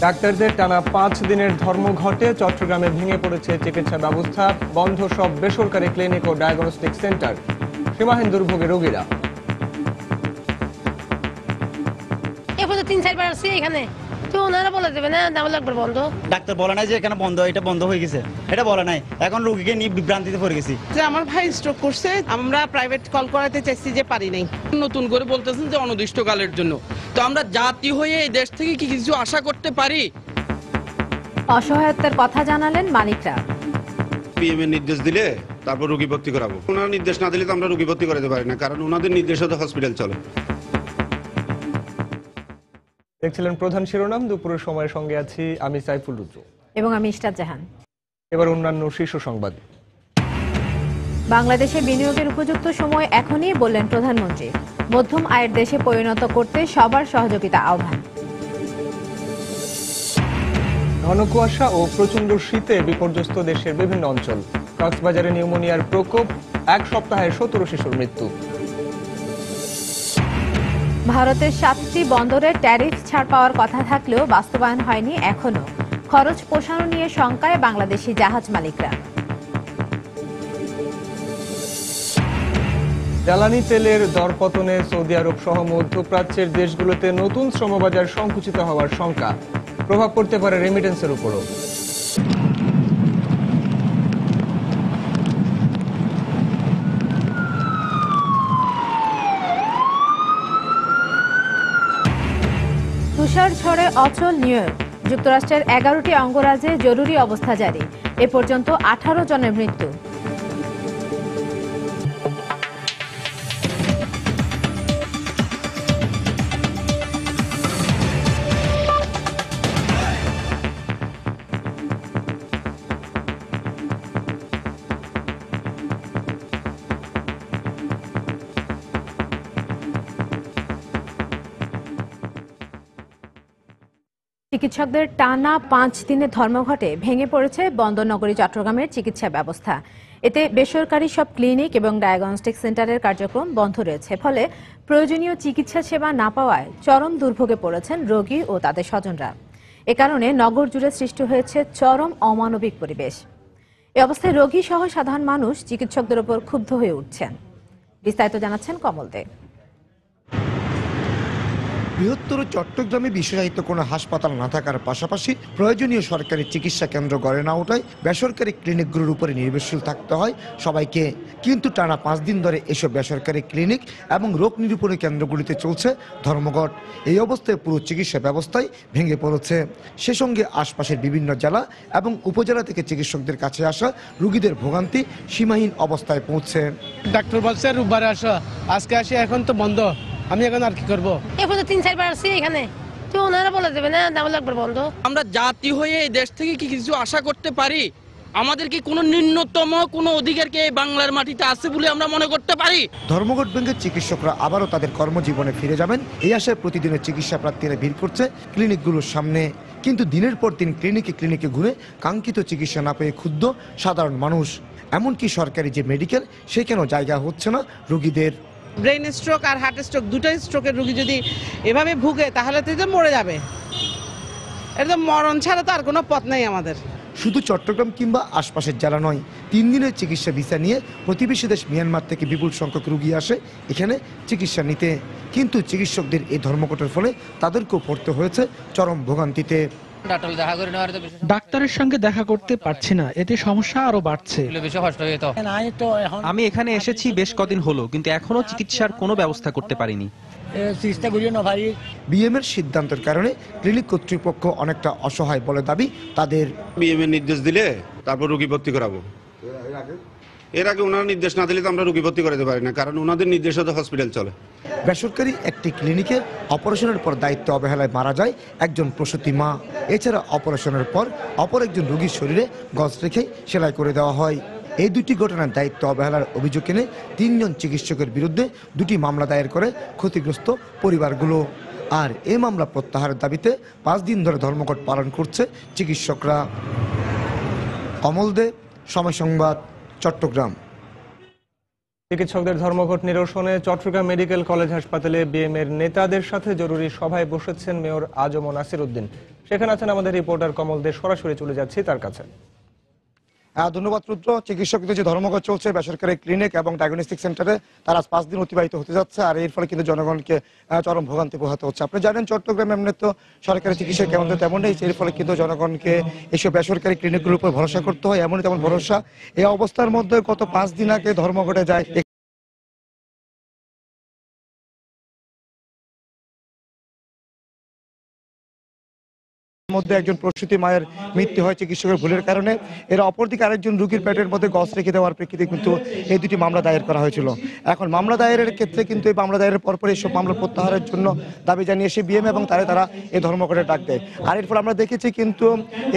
ডাক্তারদের টানা 5 দিনের ধর্মঘটে চট্টগ্রামে ভেঙে পড়েছে চিকিৎসা ব্যবস্থা, বন্ধ সব বেসরকারি ক্লিনিক ও ডায়াগনস্টিক সেন্টার, সীমাহীন দুর্ভোগে রোগীরা। এরপরে 3-4 বার আসছি এখানে, তো ওনারা বলে দেবে না নামলে একবার বন্ধ। ডাক্তার বলে নাই যে এখানে বন্ধ, এটা বন্ধ হয়ে গেছে, এটা বলে নাই। এখন রোগীকে নিয়ে বিভ্রান্তিতে পড়ে গেছি। যে আমার ভাই স্ট্রোক করছে, আমরা প্রাইভেট কল করাতে চাইছি যে পারি নাই। নতুন করে বলতেছেন যে অনির্দিষ্টকালের জন্য। তো আমরা জাতি হয়ে এই দেশ থেকে কি কিছু আশা করতে পারি? অসহায়তার কথা জানালেন মালিকরা। পিএম এর নির্দেশ দিলে তারপর রোগী ভর্তি করাবো। ওনার নির্দেশ না দিলে তো আমরা রোগী ভর্তি করাতে পারি না, কারণ ওনাদের নির্দেশে তো হসপিটাল চলে। দেখছিলেন প্রধান শিরোনাম। দুপুরের সময়ের সঙ্গে আছি আমি সাইফুল রুজু এবং আমি ইশতার জাহান। এবার অন্যান্য শীর্ষ সংবাদ। বাংলাদেশে বিনিয়োগের উপযুক্ত সময় এখনই বললেন প্রধানমন্ত্রী। মধ্যম আয়ের দেশে পরিণত করতে সবার সহযোগিতা আহ্বান। ঘন কুয়াশা ও প্রচন্ড শীতে বিপর্যস্ত দেশের বিভিন্ন অঞ্চল। কক্সবাজারে নিউমোনিয়ার প্রকোপ, 1 সপ্তাহে 17 শিশুর মৃত্যু। ভারতের 7টি বন্দরে ট্যারিফ ছাড় পাওয়ার কথা থাকলেও বাস্তবায়ন হয়নি এখনো। খরচ পোষানো নিয়ে শঙ্কায় বাংলাদেশি জাহাজ মালিকরা। জ্বালানি তেলের দরপতনে সৌদি আরব সহ মধ্যপ্রাচ্যের দেশগুলোতে নতুন শ্রমবাজার সংকুচিত হওয়ার শঙ্কা। প্রভাব পড়তে পারে রেমিটেন্সের উপরও। তুষার ঝড়ে অচল নিউ ইয়র্ক। যুক্তরাষ্ট্রের 11টি অঙ্গরাজ্যে জরুরি অবস্থা জারি। এ পর্যন্ত 18 জনের মৃত্যু। চিকিৎসকদের টানা 5 দিনের ধর্মঘটে ভেঙে পড়েছে বন্দরনগরী চট্টগ্রামের চিকিৎসা ব্যবস্থা। এতে বেসরকারি সব ক্লিনিক এবং ডায়াগনস্টিক সেন্টারের কার্যক্রম বন্ধ রয়েছে। ফলে প্রয়োজনীয় চিকিৎসা সেবা না পাওয়ায় চরম দুর্ভোগে পড়েছেন রোগী ও তাদের স্বজনরা। এ কারণে নগর জুড়ে সৃষ্টি হয়েছে চরম অমানবিক পরিবেশ। এ অবস্থায় রোগী সহ সাধারণ মানুষ চিকিৎসকদের উপর ক্ষুব্ধ হয়ে উঠছেন। বিস্তারিত জানাচ্ছেন কমল দে। বৃহত্তর চট্টগ্রামে বিশেষায়িত কোনো হাসপাতাল না থাকার পাশাপাশি প্রয়োজনীয় সরকারি চিকিৎসা কেন্দ্র গড়ে না ওঠায় বেসরকারি ক্লিনিকগুলোর উপরে নির্ভরশীল থাকতে হয় সবাইকে। কিন্তু টানা 5 দিন ধরে এসব বেসরকারি ক্লিনিক এবং রোগ নিরূপণী কেন্দ্রগুলিতে চলছে ধর্মঘট। এই অবস্থায় পুরো চিকিৎসা ব্যবস্থায় ভেঙে পড়েছে। সে সঙ্গে আশপাশের বিভিন্ন জেলা এবং উপজেলা থেকে চিকিৎসকদের কাছে আসা রোগীদের ভোগান্তি সীমাহীন অবস্থায় পৌঁছে। ডাক্তার বলছে রোববারে আসো, আজকে আসি, এখন তো বন্ধ, আমি এখন আর কি করবো? এরপরে 3-4 বার আসছি এখানে, তো ওনারা বলে দেবে না নামলে একবার বন্ধ। আমরা জাতি হয়ে এই দেশ থেকে কি কিছু আশা করতে পারি? আমাদের কি কোনো ন্যূনতম কোনো অধিকার কি এই বাংলার মাটিতে আছে বলে আমরা মনে করতে পারি? ধর্মঘট ভেঙে চিকিৎসকরা আবারও তাদের কর্মজীবনে ফিরে যাবেন এই আশায় প্রতিদিনের চিকিৎসা প্রার্থীরা ভিড় করছে ক্লিনিকগুলোর সামনে। কিন্তু দিনের পর দিন ক্লিনিকে ঘুরে কাঙ্ক্ষিত চিকিৎসা না পেয়ে ক্ষুব্ধ সাধারণ মানুষ। এমনকি সরকারি যে মেডিকেল সেখানেও জায়গা হচ্ছে না রোগীদের। ব্রেন স্ট্রোক আর হার্ট স্ট্রোক, দুটোই স্ট্রোকের রোগী যদি এভাবে ভুগে তাহলে তো মরে যাবে। এটা তো মরণ ছাড়া তো আর কোনো পথ নেই আমাদের। শুধু চট্টগ্রাম কিংবা আশপাশের জেলা নয়, 3 দিনের চিকিৎসা ভিসা নিয়ে প্রতিবেশী দেশ মিয়ানমার থেকে বিপুল সংখ্যক রোগী আসে এখানে চিকিৎসা নিতে। কিন্তু চিকিৎসকদের এই ধর্মঘটের ফলে তাদেরকেও পড়তে হয়েছে চরম ভোগান্তিতে। ডাক্তারের সঙ্গে দেখা করতে পারছি না, এতে সমস্যা আরো বাড়ছে। আমি এখানে এসেছি বেশ কদিন হলো, কিন্তু এখনো চিকিৎসার কোনো ব্যবস্থা করতে পারিনি। বিএমের সিদ্ধান্তের কারণে ক্লিনিক কর্তৃপক্ষ অনেকটা অসহায় বলে দাবি তাদের। পিএম এর নির্দেশ দিলে তারপর রোগী ভর্তি করাবো। এর আগে ওনার নির্দেশ না দিলে তো আমরা রোগী ভর্তি করাতে পারি না, কারণ ওনাদের নির্দেশে তো হসপিটাল চলে। বেসরকারি একটি ক্লিনিকে অপারেশনের পর দায়িত্ব অবহেলায় মারা যায় একজন প্রসূতি মা। এছাড়া অপারেশনের পর অপর একজন রোগীর শরীরে গজ রেখে সেলাই করে দেওয়া হয়। এই দুটি ঘটনার দায়িত্ব অবহেলার অভিযোগ এনে 3 জন চিকিৎসকের বিরুদ্ধে 2টি মামলা দায়ের করে ক্ষতিগ্রস্ত পরিবারগুলো। আর এই মামলা প্রত্যাহারের দাবিতে 5 দিন ধরে ধর্মঘট পালন করছে চিকিৎসকরা। কমল দে, সময় সংবাদ, চট্টগ্রাম। চিকিৎসকদের ধর্মঘট নিরসনে চট্টগ্রাম মেডিকেল কলেজ হাসপাতালে বিএমএর নেতাদের সাথে জরুরি সভায় বসেছেন মেয়র আজম নাসির উদ্দিন। সেখানে আছেন আমাদের রিপোর্টার কমল দে, সরাসরি চলে যাচ্ছি তার কাছে। ধন্যবাদ রুদ্র। চিকিৎসকদের যে ধর্মঘট চলছে বেসরকারি ক্লিনিক এবং ডায়াগনস্টিক সেন্টারে, তার আজ 5 দিন অতিবাহিত হতে যাচ্ছে, আর এর ফলে কিন্তু জনগণকে চরম ভোগান্তি পোহাতে হচ্ছে। আপনি জানেন চট্টগ্রামে এমনি তো সরকারি চিকিৎসা কেন্দ্র তেমন নেই, এর ফলে কিন্তু জনগণকে এসব বেসরকারি ক্লিনিকগুলোর উপর ভরসা করতে হয়, এমনই তেমন ভরসা। এই অবস্থার মধ্যে গত 5 দিন আগে ধর্মঘটে যায় মধ্যে একজন প্রসূতি মায়ের মৃত্যু হয় চিকিৎসকের ভুলের কারণে। এর অপরদিকে আরেকজন রোগীর পেটের মধ্যে গজ রেখে দেওয়ার প্রেক্ষিতে কিন্তু এই দুটি মামলা দায়ের করা হয়েছিল। এখন মামলা দায়েরের ক্ষেত্রে কিন্তু এই মামলা দায়েরের পরপর এইসব মামলা প্রত্যাহারের জন্য দাবি জানিয়ে এসে বিএম এবং তারা এই ধর্মঘটের ডাক দেয়। আর এর ফলে আমরা দেখেছি কিন্তু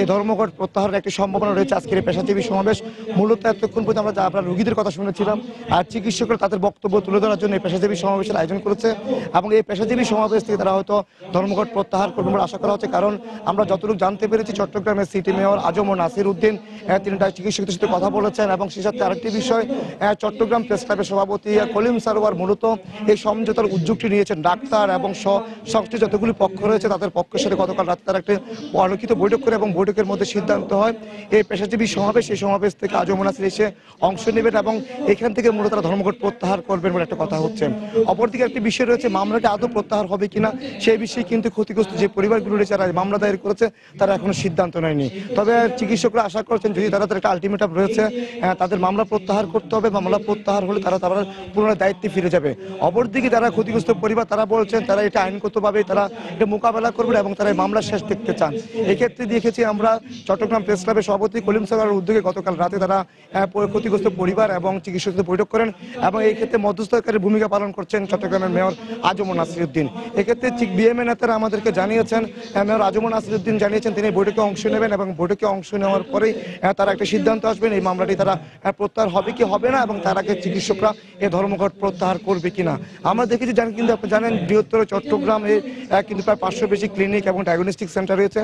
এই ধর্মঘট প্রত্যাহারের একটি সম্ভাবনা রয়েছে। আজকের এই পেশাজীবী সমাবেশ মূলত এতক্ষণ পর্যন্ত আমরা রোগীদের কথা শুনেছিলাম, আর চিকিৎসকরা তাদের বক্তব্য তুলে ধরার জন্য এই পেশাজীবী সমাবেশের আয়োজন করেছে এবং এই পেশাজীবী সমাবেশ থেকে তারা হয়তো ধর্মঘট প্রত্যাহার করবে বলে আশা করা হচ্ছে। কারণ আমরা যতটুকু জানতে পেরেছি চট্টগ্রামের সিটি মেয়র আজম নাসির উদ্দিন তিনি চিকিৎসকদের সাথে কথা বলেছেন এবং সেই সাথে আরেকটি বিষয়, চট্টগ্রাম প্রেস ক্লাবের সভাপতি কলিম সারোয়ার মূলত এই সমঝোতার উদ্যোগটি নিয়েছেন। ডাক্তার এবং সংশ্লিষ্ট যতগুলি পক্ষ রয়েছে তাদের পক্ষের সাথে গতকাল রাতে তারা একটি আলোকিত বৈঠক করে এবং বৈঠকের মধ্যে সিদ্ধান্ত হয় এই পেশাজীবী সমাবেশ, এই সমাবেশ থেকে আজম নাসির এসে অংশ নেবেন এবং এখান থেকে মূলত তারা ধর্মঘট প্রত্যাহার করবেন বলে একটা কথা হচ্ছে। অপরদিকে একটি বিষয় রয়েছে, মামলাটি আদৌ প্রত্যাহার হবে কিনা সেই বিষয়ে কিন্তু ক্ষতিগ্রস্ত যে পরিবারগুলো রয়েছে যারা মামলা দায়ের করেছে তারা এখনো সিদ্ধান্ত নেয়নি। তবে চিকিৎসকরা আশা করছেন যদি তাদের একটা আলটিমেটাম রয়েছে, তাদের মামলা প্রত্যাহার করতে হবে, মামলা প্রত্যাহার হলে তারা পুনরায় দায়িত্বে ফিরে যাবে। অপরদিকে যারা ক্ষতিগ্রস্ত পরিবার তারা বলছেন তারা এটা আইনগতভাবে তারা এটা মোকাবেলা করবেন এবং তারা এই মামলা শেষ দেখতে চান। এক্ষেত্রে দেখেছি আমরা চট্টগ্রাম প্রেস ক্লাবের সভাপতি কলিম সারোয়ারের উদ্যোগে গতকাল রাতে তারা ক্ষতিগ্রস্ত পরিবার এবং চিকিৎসকদের বৈঠক করেন এবং এই ক্ষেত্রে মধ্যস্থতাকারী ভূমিকা পালন করছেন চট্টগ্রামের মেয়র আজম নাসির উদ্দিন। এক্ষেত্রে ঠিক বিএমএ নেতারা আমাদেরকে জানিয়েছেন, মেয়র আজম নাসির উদ্দিন জানিয়েছেন তিনি বৈঠকে অংশ নেবেন এবং বৈঠকে অংশ নেওয়ার পরেই তারা একটা সিদ্ধান্ত আসবেন এই মামলাটি তারা প্রত্যাহার হবে কি হবে না এবং তার আগে চিকিৎসকরা এই ধর্মঘট প্রত্যাহার করবে কিনা। আমরা দেখেছি কিন্তু আপনি জানেন বৃহত্তর চট্টগ্রামে কিন্তু প্রায় 500 বেশি ক্লিনিক এবং ডায়াগনস্টিক সেন্টার রয়েছে।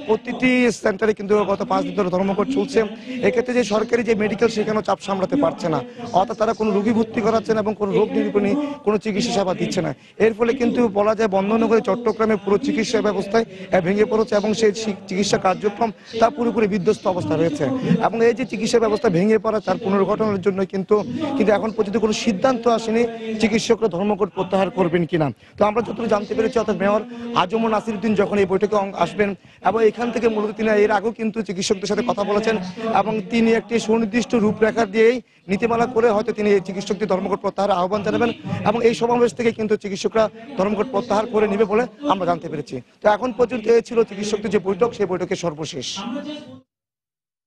প্রতিটি সেন্টারে কিন্তু গত 5 দিন ধরে ধর্মঘট চলছে। এক্ষেত্রে যে সরকারি যে মেডিকেল সেখানেও চাপ সামলাতে পারছে না, অর্থাৎ তারা কোনো রোগী ভর্তি করাচ্ছে না এবং কোনো রোগ নিরূপণী কোনো চিকিৎসা সেবা দিচ্ছে না। এর ফলে কিন্তু বলা যায় বন্দরনগরে চট্টগ্রামে পুরো চিকিৎসা ব্যবস্থায় ভেঙে পড়েছে এবং সেই চিকিৎসা কার্যক্রম তা পুরোপুরি বিধ্বস্ত অবস্থা রয়েছে এবং এই যে চিকিৎসা ব্যবস্থা ভেঙে পড়া তার পুনর্গঠনের জন্য কিন্তু এখন পর্যন্ত কোনো সিদ্ধান্ত আসেনি চিকিৎসকরা ধর্মঘট প্রত্যাহার করবেন কিনা। তো আমরা যতটুকু জানতে পেরেছি অর্থাৎ মেয়র আজম নাসির উদ্দিন যখন এই বৈঠকে আসবেন এবং এখান থেকে মূলত তিনি এর আগেও কিন্তু চিকিৎসকদের সাথে কথা বলেছেন এবং তিনি একটি সুনির্দিষ্ট রূপরেখা দিয়েই নীতিমালা করে হয়তো তিনি এই চিকিৎসকদের ধর্মঘট প্রত্যাহার আহ্বান জানাবেন এবং এই সমাবেশ থেকে কিন্তু চিকিৎসকরা ধর্মঘট প্রত্যাহার করে নেবে বলে আমরা জানতে পেরেছি। তো এখন পর্যন্ত এই ছিল চিকিৎসকদের যে বৈঠক, সেই বৈঠকের সর্বশেষ।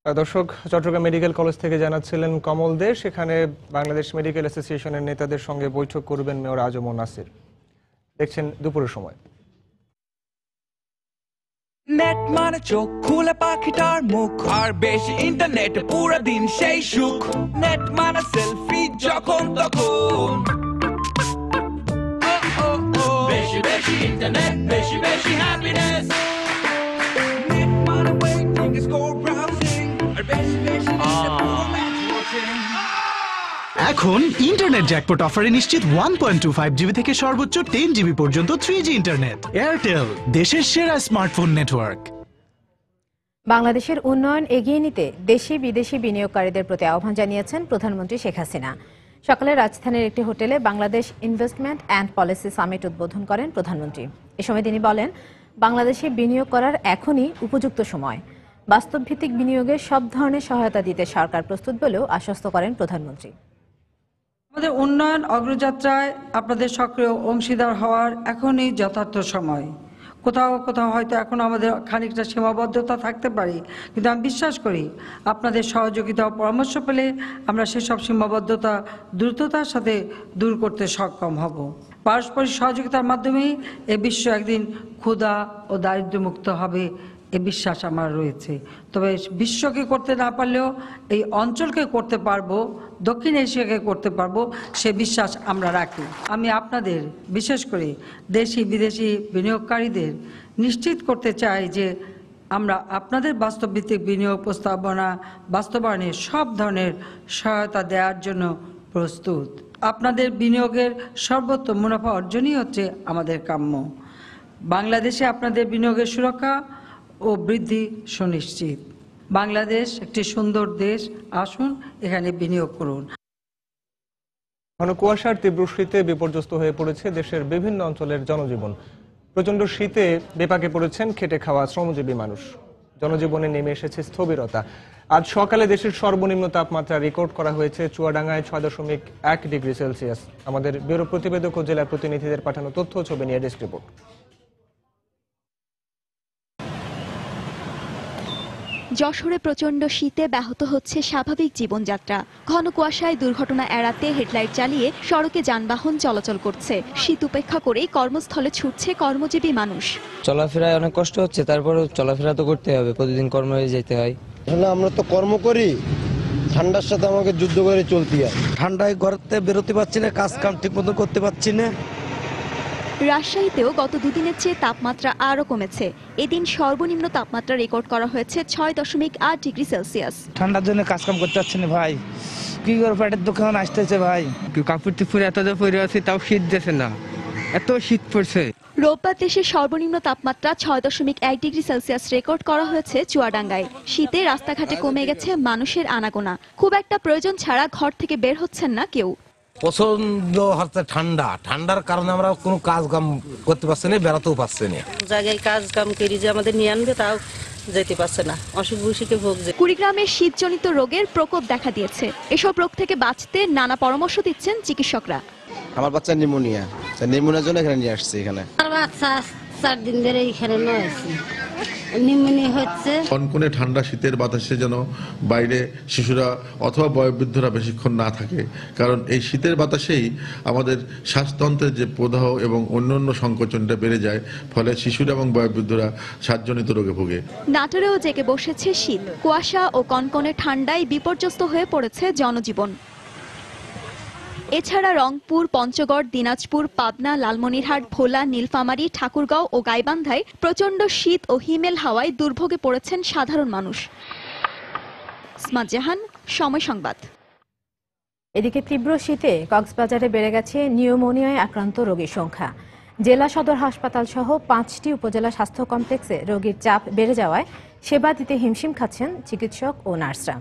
দর্শক, চট্টগ্রাম মেডিকেল কলেজ থেকে জানাচ্ছিলেন কমল দে, সেখানে বাংলাদেশ মেডিকেল অ্যাসোসিয়েশনের নেতাদের সঙ্গে বৈঠক করবেন মেয়র আজম নাসির। দেখছেন দুপুরের সময়। নেট মানে চোখ খুলে পাখিটার মুখ, আর বেশি ইন্টারনেটে পুরো দিন সেই সুখ। নেট মানে সেলফি যখন তখন, বেশি বেশি ইন্টারনেট, বেশি বেশি হ্যাপিনেস। নেট মানে ওয়েটিং, স্কোর ব্রাউজিং, আর বেশি বেশি ম্যাচ ওয়াচিং। এখন ইন্টারনেট জ্যাকপট অফারে নিশ্চিত 1.25 জিবি থেকে সর্বোচ্চ 10 জিবি পর্যন্ত 3G ইন্টারনেট। এয়ারটেল, দেশের সেরা স্মার্টফোন নেটওয়ার্ক। বাংলাদেশের উন্নয়ন এগিয়ে নিতে দেশি বিদেশি বিনিয়োগকারীদের প্রতি আহ্বান জানিয়েছেন প্রধানমন্ত্রী শেখ হাসিনা। সকালে রাজধানীর একটি হোটেলে Bangladesh investment and policy summit উদ্বোধন করেন প্রধানমন্ত্রী। এ সময় তিনি বলেন, বাংলাদেশে বিনিয়োগ করার এখনই উপযুক্ত সময়। বাস্তবভিত্তিক বিনিয়োগে সব ধরনের সহায়তা দিতে সরকার প্রস্তুত বলেও আশ্বস্ত করেন প্রধানমন্ত্রী। আমাদের উন্নয়ন অগ্রযাত্রায় আপনাদের সক্রিয় অংশীদার হওয়ার এখনই যথার্থ সময়। কোথাও কোথাও হয়তো এখন আমাদের খানিকটা সীমাবদ্ধতা থাকতে পারে, কিন্তু আমি বিশ্বাস করি আপনাদের সহযোগিতা ও পরামর্শ পেলে আমরা সেসব সীমাবদ্ধতা দ্রুততার সাথে দূর করতে সক্ষম হব। পারস্পরিক সহযোগিতার মাধ্যমেই এ বিশ্ব একদিন ক্ষুধা ও দারিদ্র্যমুক্ত হবে, এ বিশ্বাস আমার রয়েছে। তবে বিশ্বকে করতে না পারলেও এই অঞ্চলকে করতে পারবো, দক্ষিণ এশিয়াকে করতে পারবো, সে বিশ্বাস আমরা রাখি। আমি আপনাদের, বিশেষ করে দেশি বিদেশি বিনিয়োগকারীদের নিশ্চিত করতে চাই যে আমরা আপনাদের বাস্তবভিত্তিক বিনিয়োগ প্রস্তাবনা বাস্তবায়নে সব ধরনের সহায়তা দেওয়ার জন্য প্রস্তুত। আপনাদের বিনিয়োগের সর্বোত্তম মুনাফা অর্জনই হচ্ছে আমাদের কাম্য। বাংলাদেশে আপনাদের বিনিয়োগের সুরক্ষা ও বৃদ্ধি সুনিশ্চিত। বাংলাদেশ একটি সুন্দর দেশ, আসুন এখানে বিনিয়োগ করুন। ঘন কুয়াশার তীব্র শীতে বিপর্যস্ত হয়ে পড়েছে দেশের বিভিন্ন অঞ্চলের জনজীবন। প্রচণ্ড শীতে বেপাকে পড়েছেন খেটে খাওয়া শ্রমজীবী মানুষ। জনজীবনে নেমে এসেছে স্থবিরতা। আজ সকালে দেশের সর্বনিম্ন তাপমাত্রা রেকর্ড করা হয়েছে চুয়াডাঙ্গায় 6.1 ডিগ্রি সেলসিয়াস। আমাদের ব্যুরো প্রতিবেদক ও জেলা প্রতিনিধিদের পাঠানো তথ্য ছবি নিয়ে ডেস্ক রিপোর্ট। যশোরে প্রচণ্ড শীতে ব্যাহত হচ্ছে স্বাভাবিক জীবনযাত্রা। ঘন কুয়াশায় দুর্ঘটনা এড়াতে হেডলাইট জ্বালিয়ে সড়কে যানবাহন চলাচল করছে। শীত উপেক্ষা করেই কর্মস্থলে ছুটছে কর্মজীবী মানুষ। চলাফেরায় অনেক কষ্ট হচ্ছে, তারপরে চলাফেরা তো করতে হবে, প্রতিদিন কর্মে যেতে হয়। আমরা তো কর্ম করি, ঠান্ডার সাথে আমাকে যুদ্ধ করে চলতে হয়। ঠান্ডায় ঘরতে বেরোতে পারছি না, কাজ কাম ঠিক মতো করতে পারছি না। রাজশাহীতেও গত দুদিনের চেয়ে তাপমাত্রা আরও কমেছে। এদিন সর্বনিম্ন তাপমাত্রা রেকর্ড করা হয়েছে 6.8 ডিগ্রি সেলসিয়াস। ঠান্ডার জন্য কাজ কাম করতে পারছি না ভাই, কি করে পেটের দোকান আসতেছে ভাই। কাপড় চুপড় এত পরে আছে, তাও শীত যাচ্ছে না, এত শীত পড়ছে। রোববার দেশের সর্বনিম্ন তাপমাত্রা 6.1 ডিগ্রি সেলসিয়াস রেকর্ড করা হয়েছে চুয়াডাঙ্গায়। শীতে রাস্তাঘাটে কমে গেছে মানুষের আনাগোনা। খুব একটা প্রয়োজন ছাড়া ঘর থেকে বের হচ্ছেন না কেউ। প্রচন্ড হচ্ছে ঠান্ডা, ঠান্ডার কারণে আমরা কোনো কাজ কাম করতে পারছি না, বেড়াতেও পারছি না। জায়গায় কাজ কাম করি যে আমাদের নিয়ে আনবে, তাও যেতে পারছে না, অসুখ বিসুখে ভুগছে। কুড়িগ্রামে শীতজনিত রোগের প্রকোপ দেখা দিয়েছে। এসব রোগ থেকে বাঁচতে নানা পরামর্শ দিচ্ছেন চিকিৎসকরা। আমার বাচ্চা নিউমোনিয়া, নিউমোনিয়ার জন্য এখানে নিয়ে আসছে। এখানে আমার বাচ্চা 4 দিন ধরে এখানে নয়েছে, নিউমোনিয়া হচ্ছে। কনকনে ঠান্ডা শীতের বাতাসে যেন বাইরে শিশুরা অথবা বয়োবৃদ্ধরা বেশিক্ষণ না থাকে, কারণ এই শীতের বাতাসেই আমাদের শ্বাসতন্ত্রের যে প্রদাহ এবং অন্যান্য সংকোচনটা বেড়ে যায়, ফলে শিশুরা এবং বয়োবৃদ্ধরা শ্বাসজনিত রোগে ভোগে। নাটোরেও জেগে বসেছে শীত। কুয়াশা ও কনকনে ঠান্ডায় বিপর্যস্ত হয়ে পড়েছে জনজীবন। এছাড়া রংপুর, পঞ্চগড়, দিনাজপুর, পাবনা, লালমনিরহাট, ভোলা, নীলফামারী, ঠাকুরগাঁও ও গাইবান্ধায় প্রচণ্ড শীত ও হিমেল হাওয়ায় দুর্ভোগে পড়েছেন সাধারণ মানুষ। ইসমাত জাহান, সময় সংবাদ। এদিকে তীব্র শীতে কক্সবাজারে বেড়ে গেছে নিউমোনিয়ায় আক্রান্ত রোগীর সংখ্যা। জেলা সদর হাসপাতাল সহ 5টি উপজেলা স্বাস্থ্য কমপ্লেক্সে রোগীর চাপ বেড়ে যাওয়ায় সেবা দিতে হিমশিম খাচ্ছেন চিকিৎসক ও নার্সরা।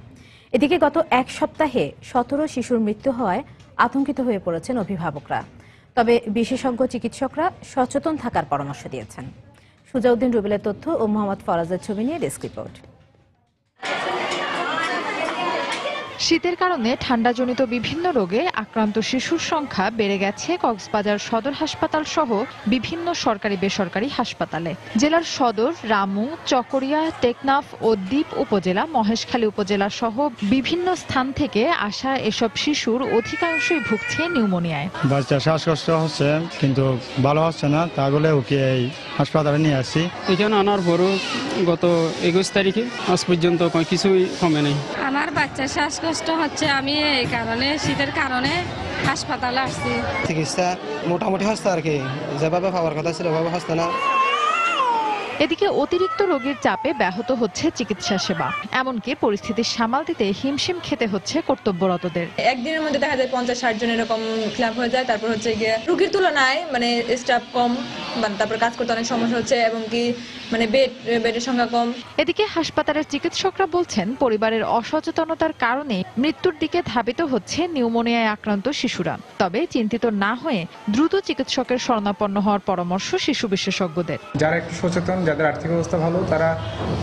এদিকে গত এক সপ্তাহে 17 শিশুর মৃত্যু হওয়ায় আতঙ্কিত হয়ে পড়েছেন অভিভাবকরা। তবে বিশেষজ্ঞ চিকিৎসকরা সচেতন থাকার পরামর্শ দিয়েছেন। সুজাউদ্দিন রুবেলের তথ্য ও মোহাম্মদ ফরাজের ছবি নিয়ে ডেস্ক রিপোর্ট। শীতের কারণে ঠান্ডাজনিত বিভিন্ন রোগে আক্রান্ত শিশুর সংখ্যা বেড়ে গেছে কক্সবাজার সদর হাসপাতাল সহ বিভিন্ন সরকারি বেসরকারি হাসপাতালে। জেলার সদর, রামু, চকরিয়া, টেকনাফ ও দ্বীপ উপজেলা, মহেশখালী উপজেলা সহ বিভিন্ন স্থান থেকে আসা এসব শিশুর অধিকাংশই ভুগছে নিউমোনিয়ায়। বাচ্চা শ্বাসকষ্ট হচ্ছে কিন্তু ভালো হচ্ছে না, তা বলে ওকে এই হাসপাতালে নিয়ে আসি। এখানে আনার পরও গত 21 তারিখে আজ পর্যন্ত কিছুই কমে নেই। আমার বাচ্চা শ্বাসকষ্ট হচ্ছে, আমি এই কারণে শীতের কারণে হাসপাতালে আসছি। চিকিৎসা মোটামুটি হচ্ছে আর কি, যেভাবে পাওয়ার কথা ছিল ওভাবে হচ্ছে না। এদিকে অতিরিক্ত রোগীর চাপে ব্যাহত হচ্ছে চিকিৎসা সেবা। এমনকি পরিস্থিতি সামাল দিতে হিমশিম খেতে হচ্ছে কর্তব্যরতদের। একদিনের মধ্যে দেখা যায় 50-60 জন এরকম ক্লাব হয়ে যায়। তারপর হচ্ছে গিয়ে রোগীর তুলনায় মানে স্টাফ কম, তারপর কাজ করতে অনেক সমস্যা হচ্ছে এবং কি মানে বেডের সংখ্যা কম। এদিকে হাসপাতালের চিকিৎসকরা বলছেন পরিবারের অসচেতনতার কারণে মৃত্যুর দিকে ধাবিত হচ্ছে নিউমোনিয়ায় আক্রান্ত শিশুরা। তবে চিন্তিত না হয়ে দ্রুত চিকিৎসকের শরণাপন্ন হওয়ার পরামর্শ শিশু বিশেষজ্ঞদের। যারা একটু সচেতন, যাদের আর্থিক অবস্থা ভালো, তারা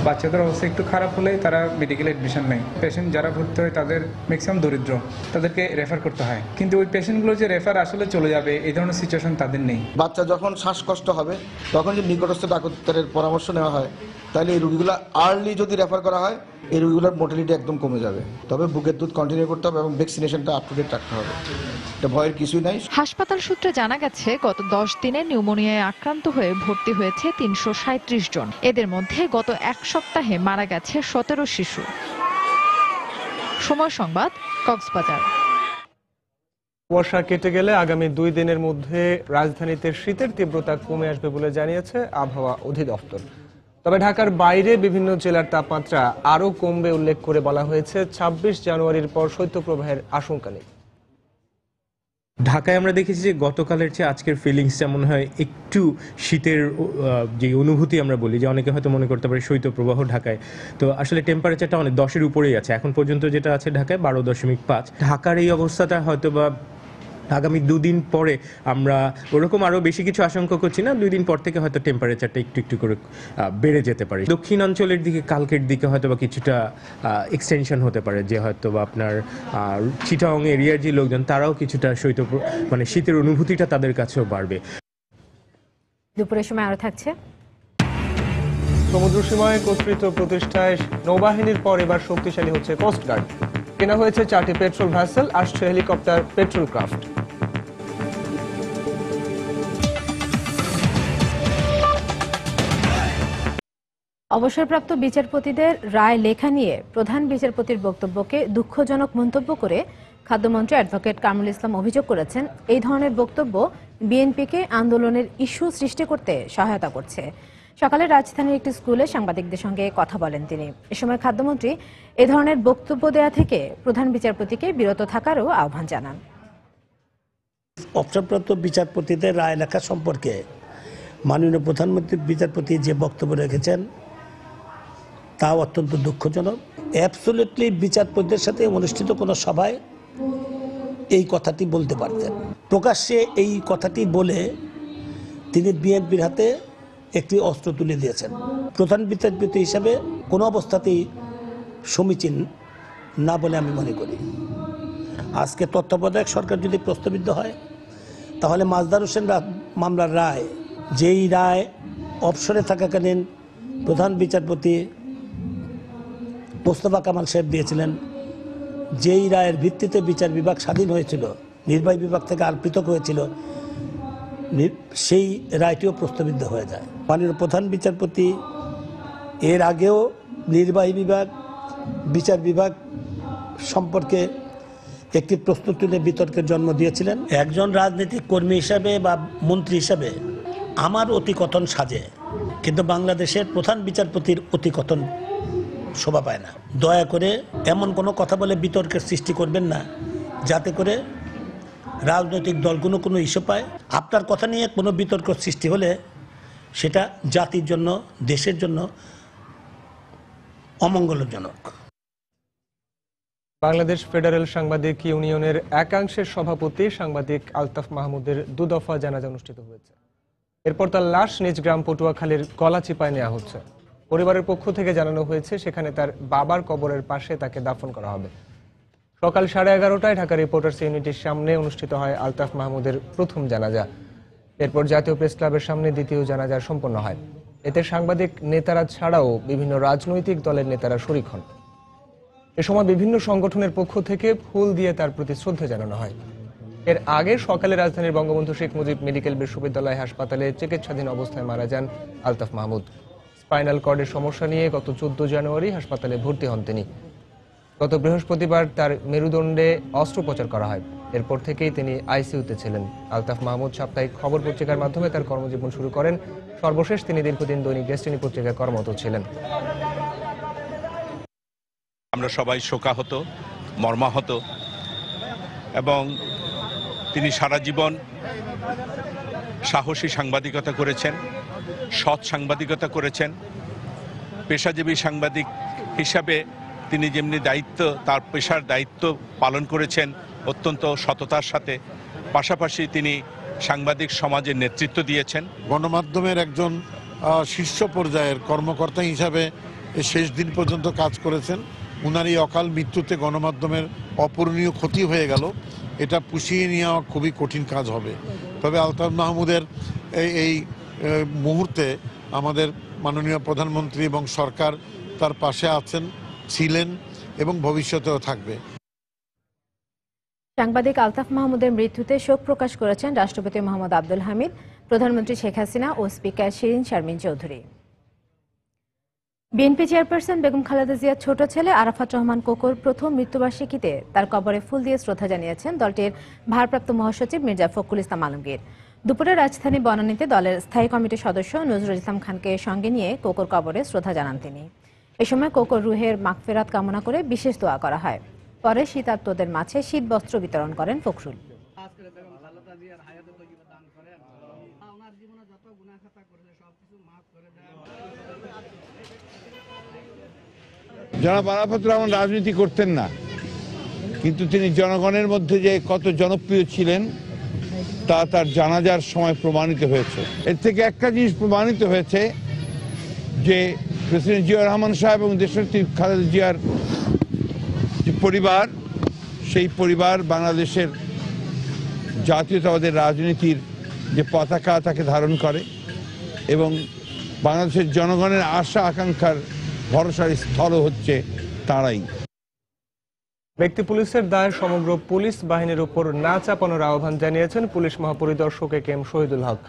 বাচ্চাদের অবস্থা একটু খারাপ হলে তারা মেডিকেল অ্যাডমিশন নেয়। পেশেন্ট যারা ভর্তি হয় তাদের ম্যাক্সিমাম দরিদ্র, তাদেরকে রেফার করতে হয়। কিন্তু ওই পেশেন্টগুলো যে রেফার আসলে চলে যাবে এই ধরনের সিচুয়েশন তাদের নেই। বাচ্চা যখন শ্বাসকষ্ট হবে তখন যদি নিকটস্থ ডাক্তারের পরামর্শ নেওয়া হয়, তাহলে এই রোগীগুলো আর্লি যদি রেফার করা হয়, এই রোগীগুলোর মোর্টালিটি একদম কমে যাবে। তবে বুকের দুধ কন্টিনিউ করতে হবে এবং ভ্যাকসিনেশনটা আপ টু ডেট রাখতে হবে। এটা ভয়ের কিছুই নাই। হাসপাতাল সূত্রে জানা গেছে গত 10 দিনে নিউমোনিয়ায় আক্রান্ত হয়ে ভর্তি হয়েছে 337 জন। এদের মধ্যে গত এক সপ্তাহে মারা গেছে 17 শিশু। সময় সংবাদ, কক্সবাজার। কুয়াশা কেটে গেলে আগামী 2 দিনের মধ্যে রাজধানীতে শীতের তীব্রতা কমে আসবে বলে জানিয়েছে আবহাওয়া অধিদপ্তর। তবে ঢাকার বাইরে বিভিন্ন জেলার তাপমাত্রা আরও কমবে উল্লেখ করে বলা হয়েছে 26 জানুয়ারির পর শৈত্যপ্রবাহের আশঙ্কা নেই। ঢাকায় আমরা দেখেছি যে গতকালের চেয়ে আজকের ফিলিংসটা মনে হয় একটু শীতের যে অনুভূতি আমরা বলি, যে অনেকে হয়তো মনে করতে পারে শৈত্যপ্রবাহ ঢাকায়, তো আসলে টেম্পারেচারটা অনেক 10-এর উপরেই আছে এখন পর্যন্ত, যেটা আছে ঢাকায় 12.5। ঢাকার এই অবস্থাটা হয়তো বা আগামী 2 দিন পরে আমরা ওরকম আরও বেশি কিছু আশঙ্কা করছি না, 2 দিন পর থেকে হয়তো টেম্পারেচারটা একটু একটু করে বেড়ে যেতে পারে। দক্ষিণাঞ্চলের দিকে কালকের দিকে হয়তো বা কিছুটা এক্সটেনশন হতে পারে, যে হয়তো বা আপনার চিটাগং এরিয়ার যে লোকজন তারাও কিছুটা মানে শীতের অনুভূতিটা তাদের কাছেও বাড়বে। দুপুরের সময় আরও থাকছে সমুদ্র সীমায় কর্তৃত্ব প্রতিষ্ঠায় নৌবাহিনীর পর এবার শক্তিশালী হচ্ছে কোস্টগার্ড। কেনা হয়েছে 4টি পেট্রোল ভ্যাসেল, আসছে হেলিকপ্টার, পেট্রোল ক্রাফট। অবসরপ্রাপ্ত বিচারপতিদের রায় লেখা নিয়ে প্রধান বিচারপতির বক্তব্যকে দুঃখজনক মন্তব্য করে খাদ্যমন্ত্রী অ্যাডভোকেট কামরুল ইসলাম অভিযোগ করেছেন, এই ধরনের বক্তব্য বিএনপিকে আন্দোলনের ইস্যু সৃষ্টি করতে সহায়তা করছে। সকালে রাজধানীর একটি স্কুলে সাংবাদিকদের সঙ্গে কথা বলেন তিনি। এ সময় খাদ্যমন্ত্রী এ ধরনের বক্তব্য দেয়া থেকে প্রধান বিচারপতিকে বিরত থাকারও আহ্বান জানান। অবসরপ্রাপ্ত বিচারপতিদের রায় লেখা সম্পর্কে মাননীয় প্রধানমন্ত্রী বিচারপতি যে বক্তব্য রেখেছেন তা অত্যন্ত দুঃখজনক। অ্যাবসলিউটলি বিচারপতিদের সাথে অনুষ্ঠিত কোনো সভায় এই কথাটি বলতে পারতেন। প্রকাশ্যে এই কথাটি বলে তিনি বিএনপির হাতে একটি অস্ত্র তুলে দিয়েছেন। প্রধান বিচারপতি হিসাবে কোনো অবস্থাতেই সমীচীন না বলে আমি মনে করি। আজকে তত্ত্বাবধায়ক সরকার যদি প্রস্তাবিত হয় তাহলে মাজদার হোসেন মামলার রায়, যেই রায় অবসরে থাকাকালীন প্রধান বিচারপতি মোস্তফা কামাল সাহেব দিয়েছিলেন, যেই রায়ের ভিত্তিতে বিচার বিভাগ স্বাধীন হয়েছিল, নির্বাহী বিভাগ থেকে আর পৃথক হয়েছিল, সেই রায়টিও প্রস্তাবিত হয়ে যায়। মাননীয় প্রধান বিচারপতি এর আগেও নির্বাহী বিভাগ, বিচার বিভাগ সম্পর্কে একটি প্রশ্ন তুলে বিতর্কের জন্ম দিয়েছিলেন। একজন রাজনৈতিক কর্মী হিসাবে বা মন্ত্রী হিসাবে আমার অতিকথন সাজে, কিন্তু বাংলাদেশের প্রধান বিচারপতির অতিকথন শোভা পায় না। দয়া করে এমন কোনো কথা বলে বিতর্কের সৃষ্টি করবেন না যাতে করে রাজনৈতিক দলগুলো কোনো ইস্যু পায়। আপনার কথা নিয়ে কোনো বিতর্ক সৃষ্টি হলে সেটা জাতির জন্য, দেশের জন্য অমঙ্গলজনক। বাংলাদেশ ফেডারেল সাংবাদিক ইউনিয়নের একাংশের সভাপতি সাংবাদিক আলতাফ মাহমুদের 2 দফা জানাজা অনুষ্ঠিত হয়েছে। এরপর তার লাশ নিজ গ্রাম পটুয়াখালীর গলাচিপায় নেওয়া হচ্ছে। পরিবারের পক্ষ থেকে জানানো হয়েছে সেখানে তার বাবার কবরের পাশে তাকে দাফন করা হবে। সকাল 11:30টায় ঢাকা রিপোর্টার্স ইউনিটির সামনে অনুষ্ঠিত হয় আলতাফ মাহমুদের প্রথম জানাজা। এরপর জাতীয় প্রেস ক্লাবের সামনে দ্বিতীয় জানাজা সম্পন্ন হয়। এতে সাংবাদিক নেতারা ছাড়াও বিভিন্ন রাজনৈতিক দলের নেতারা শরীক হন। এ সময় বিভিন্ন সংগঠনের পক্ষ থেকে ফুল দিয়ে তার প্রতি শ্রদ্ধা জানানো হয়। এর আগে সকালে রাজধানীর বঙ্গবন্ধু শেখ মুজিব মেডিকেল বিশ্ববিদ্যালয় হাসপাতালে চিকিৎসাধীন অবস্থায় মারা যান আলতাফ মাহমুদ। স্পাইনাল কর্ডের সমস্যা নিয়ে গত 14 জানুয়ারি হাসপাতালে ভর্তি হন তিনি। গত বৃহস্পতিবার তার মেরুদণ্ডে অস্ত্রোপচার করা হয়। এরপর থেকেই তিনি আইসিইউতে ছিলেন। আলতাফ মাহমুদ সাপ্তাহিক খবর পত্রিকার মাধ্যমে তার কর্মজীবন শুরু করেন। সর্বশেষ তিনি দীর্ঘদিন দৈনিক ডেস্টিনি পত্রিকায় কর্মরত ছিলেন। আমরা সবাই শোকাহত, মর্মাহত, এবং তিনি সারা জীবন সাহসী সাংবাদিকতা করেছেন, সৎ সাংবাদিকতা করেছেন। পেশাজীবী সাংবাদিক হিসাবে তিনি যেমনি তার পেশার দায়িত্ব পালন করেছেন অত্যন্ত সততার সাথে, পাশাপাশি তিনি সাংবাদিক সমাজের নেতৃত্ব দিয়েছেন। গণমাধ্যমের একজন শীর্ষ পর্যায়ের কর্মকর্তা হিসাবে শেষ দিন পর্যন্ত কাজ করেছেন। উনার এই অকাল মৃত্যুতে গণমাধ্যমের অপূরণীয় ক্ষতি হয়ে গেল। এটা পুষিয়ে নেওয়া খুবই কঠিন কাজ হবে। তবে আলতাফ মাহমুদের এই মুহূর্তে আমাদের মাননীয় প্রধানমন্ত্রী এবং সরকার তার পাশে আছেন, ছিলেন এবং ভবিষ্যতেও থাকবে। সাংবাদিক আলতাফ মাহমুদের মৃত্যুতে শোক প্রকাশ করেছেন রাষ্ট্রপতি মোহাম্মদ আব্দুল হামিদ, প্রধানমন্ত্রী শেখ হাসিনা ও speaker Shirin Sharmin Chowdhury. BNP chairperson Begum Khaleda জিয়ার ছোট ছেলে আরাফাত রহমান কোকোর প্রথম মৃত্যুবার্ষিকীতে তার কবরে ফুল দিয়ে শ্রদ্ধা জানিয়েছেন দলটির ভারপ্রাপ্ত মহাসচিব মির্জা ফখরুল ইসলাম আলমগীর। দুপুরে রাজধানী বনানীতে দলের স্থায়ী কমিটির সদস্য নজরুল ইসলাম খানকে সঙ্গে নিয়ে কোকোর কবরে শ্রদ্ধা জানান তিনি। এ সময় কোকোর রুহের মাগফিরাত কামনা করে বিশেষ দোয়া করা হয়। পরে শীতার্তদের মাঝে শীত বস্ত্র বিতরণ করেন ফখরুল। জনাব আরাফাত রহমান রাজনীতি করতেন না, কিন্তু তিনি জনগণের মধ্যে যে কত জনপ্রিয় ছিলেন তা তার জানাজার সময় প্রমাণিত হয়েছে। এর থেকে একটা জিনিস প্রমাণিত হয়েছে যে প্রেসিডেন্ট জিয়াউর রহমান সাহেব এবং দেশনেত্রী খালেদা জিয়ার যে পরিবার, সেই পরিবার বাংলাদেশের জাতীয়তাবাদের রাজনীতির যে পতাকা তাকে ধারণ করে এবং বাংলাদেশের জনগণের আশা আকাঙ্ক্ষার ভরসার স্থল হচ্ছে তারাই। ব্যক্তি পুলিশের দায় সমগ্র পুলিশ বাহিনীর উপর না চাপানোর আহ্বান জানিয়েছেন পুলিশ মহাপরিদর্শক এ.কে.এম. শহীদুল হক।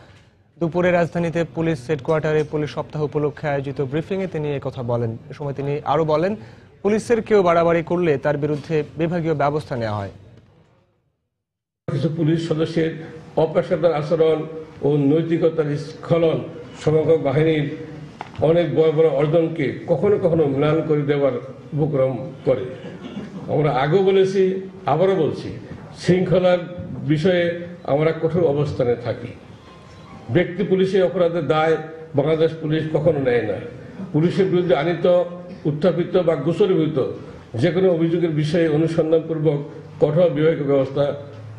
দুপুরে রাজধানীতে পুলিশ হেডকোয়ার্টারে পুলিশ সপ্তাহ উপলক্ষে আয়োজিত ব্রিফিংয়ে তিনি একথা বলেন। এ সময় তিনি আরো বলেন, পুলিশের কেউ বাড়াবাড়ি করলে তার বিরুদ্ধে বিভাগীয় ব্যবস্থা নেওয়া হয়। কিছু পুলিশ সদস্যের অপেশাদার আচরণ ও নৈতিকতার স্খলন সমগ্র বাহিনীর অনেক বড় বড় অর্জনকে কখনো কখনো ম্লান করে দেওয়ার উপক্রম করে। আমরা আগেও বলেছি, আবারও বলছি, শৃঙ্খলার বিষয়ে আমরা কঠোর অবস্থানে থাকি। ব্যক্তি পুলিশের অপরাধের দায় বাংলাদেশ পুলিশ কখনো নেয় না। পুলিশের বিরুদ্ধে আনিত, উত্থাপিত বা গোচরীভূত যে কোনো অভিযোগের বিষয়ে অনুসন্ধানপূর্বক কঠোর বিভাগীয় ব্যবস্থা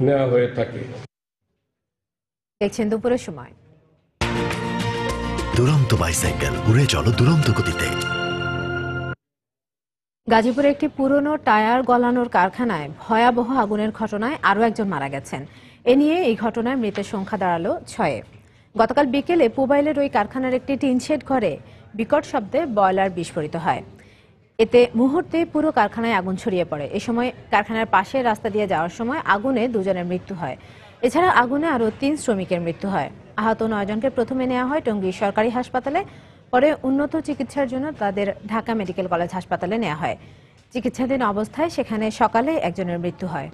নেওয়া হয়ে থাকে। দেখছেন দুপুরের সময়। দুরন্ত বাইসাইকেল, উড়ে চলো দুরন্ত গতিতে। গাজীপুরে একটি পুরনো টায়ার গলানোর কারখানায় ভয়াবহ আগুনের ঘটনায় আরও একজন মারা গেছেন। এ নিয়ে এই ঘটনায় মৃতের সংখ্যা দাঁড়ালো 6। গতকাল বিকেলে পুবাইলের ওই কারখানার একটি টিনশেড ঘরে বিকট শব্দে বয়লার বিস্ফোরিত হয়। এতে মুহূর্তে পুরো কারখানায় আগুন ছড়িয়ে পড়ে। এ সময় কারখানার পাশে রাস্তা দিয়ে যাওয়ার সময় আগুনে 2 জনের মৃত্যু হয়। এছাড়া আগুনে আরও 3 শ্রমিকের মৃত্যু হয়। আহত 9 জনকে প্রথমে নেওয়া হয় টঙ্গী সরকারি হাসপাতালে, পরে উন্নত চিকিৎসার জন্য তাদের ঢাকা মেডিকেল কলেজ হাসপাতালে নেওয়া হয়। চিকিৎসাধীন অবস্থায় সেখানে সকালে একজনের মৃত্যু হয়।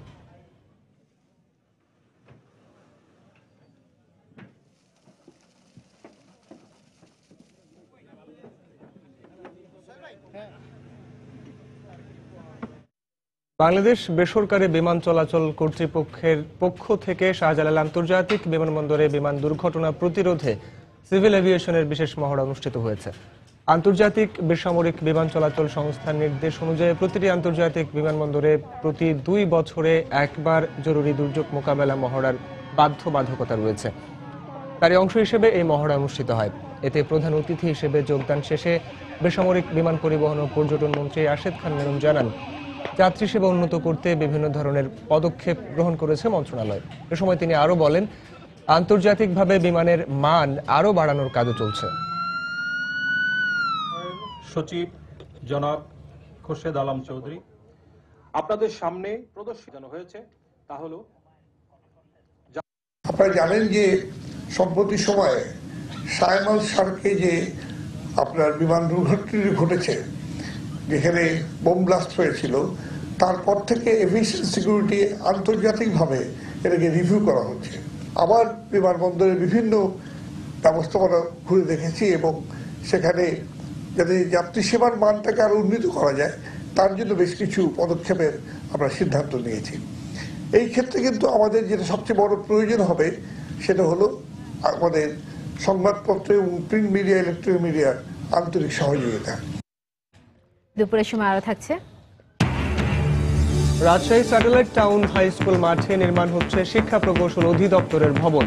বাংলাদেশ বেসরকারি বিমান চলাচল কর্তৃপক্ষের পক্ষ থেকে শাহজালাল আন্তর্জাতিক বিমানবন্দরে বিমান দুর্ঘটনা প্রতিরোধে সিভিল এভিয়েশনের বিশেষ মহড়া অনুষ্ঠিত হয়েছে। আন্তর্জাতিক বেসামরিক বিমান চলাচল সংস্থার নির্দেশ অনুযায়ী প্রতিটি আন্তর্জাতিক বিমানবন্দরে প্রতি 2 বছরে একবার জরুরি দুর্যোগ মোকাবেলা মহড়ার বাধ্যবাধকতা রয়েছে। তারই অংশ হিসেবে এই মহড়া অনুষ্ঠিত হয়। এতে প্রধান অতিথি হিসেবে যোগদান শেষে বেসামরিক বিমান পরিবহন ও পর্যটন মন্ত্রী রাশেদ খান মেনন জানান, যাত্রী সেবা উন্নত করতে বিভিন্ন ধরনের পদক্ষেপ গ্রহণ করেছে মন্ত্রণালয়। এ সময় তিনি আরো বলেন, আন্তর্জাতিকভাবে বিমানের মান আরো বাড়ানোর কাজও চলছে। সচিব জনাব খোরশেদ আলম চৌধুরী আপনাদের সামনে প্রদর্শিত হয়েছে, তা হলো আপনারা জানেন যে সম্প্রতি সময়ে সায়মাল সার্কে যে আপনার বিমান দুর্ঘটনা ঘটেছে, যেখানে বোম ব্লাস্ট হয়েছিল, তারপর থেকে এভিয়েশন সিকিউরিটি আন্তর্জাতিকভাবে এটাকে রিভিউ করা হচ্ছে। আবার বিমানবন্দরের বিভিন্ন ব্যবস্থাপনা ঘুরে দেখেছি এবং সেখানে যাতে যাত্রী সেবার মানটাকে আরো উন্নীত করা যায় তার জন্য বেশ কিছু পদক্ষেপের আমরা সিদ্ধান্ত নিয়েছি। এই ক্ষেত্রে কিন্তু আমাদের যেটা সবচেয়ে বড় প্রয়োজন হবে সেটা হলো আমাদের সংবাদপত্র এবং প্রিন্ট মিডিয়া, ইলেকট্রনিক মিডিয়ার আন্তরিক সহযোগিতা। দুপুরের সময় আরো থাকছে। Rajshahi satellite town high school মাঠে নির্মাণ হচ্ছে শিক্ষা প্রকৌশল অধিদপ্তরের ভবন।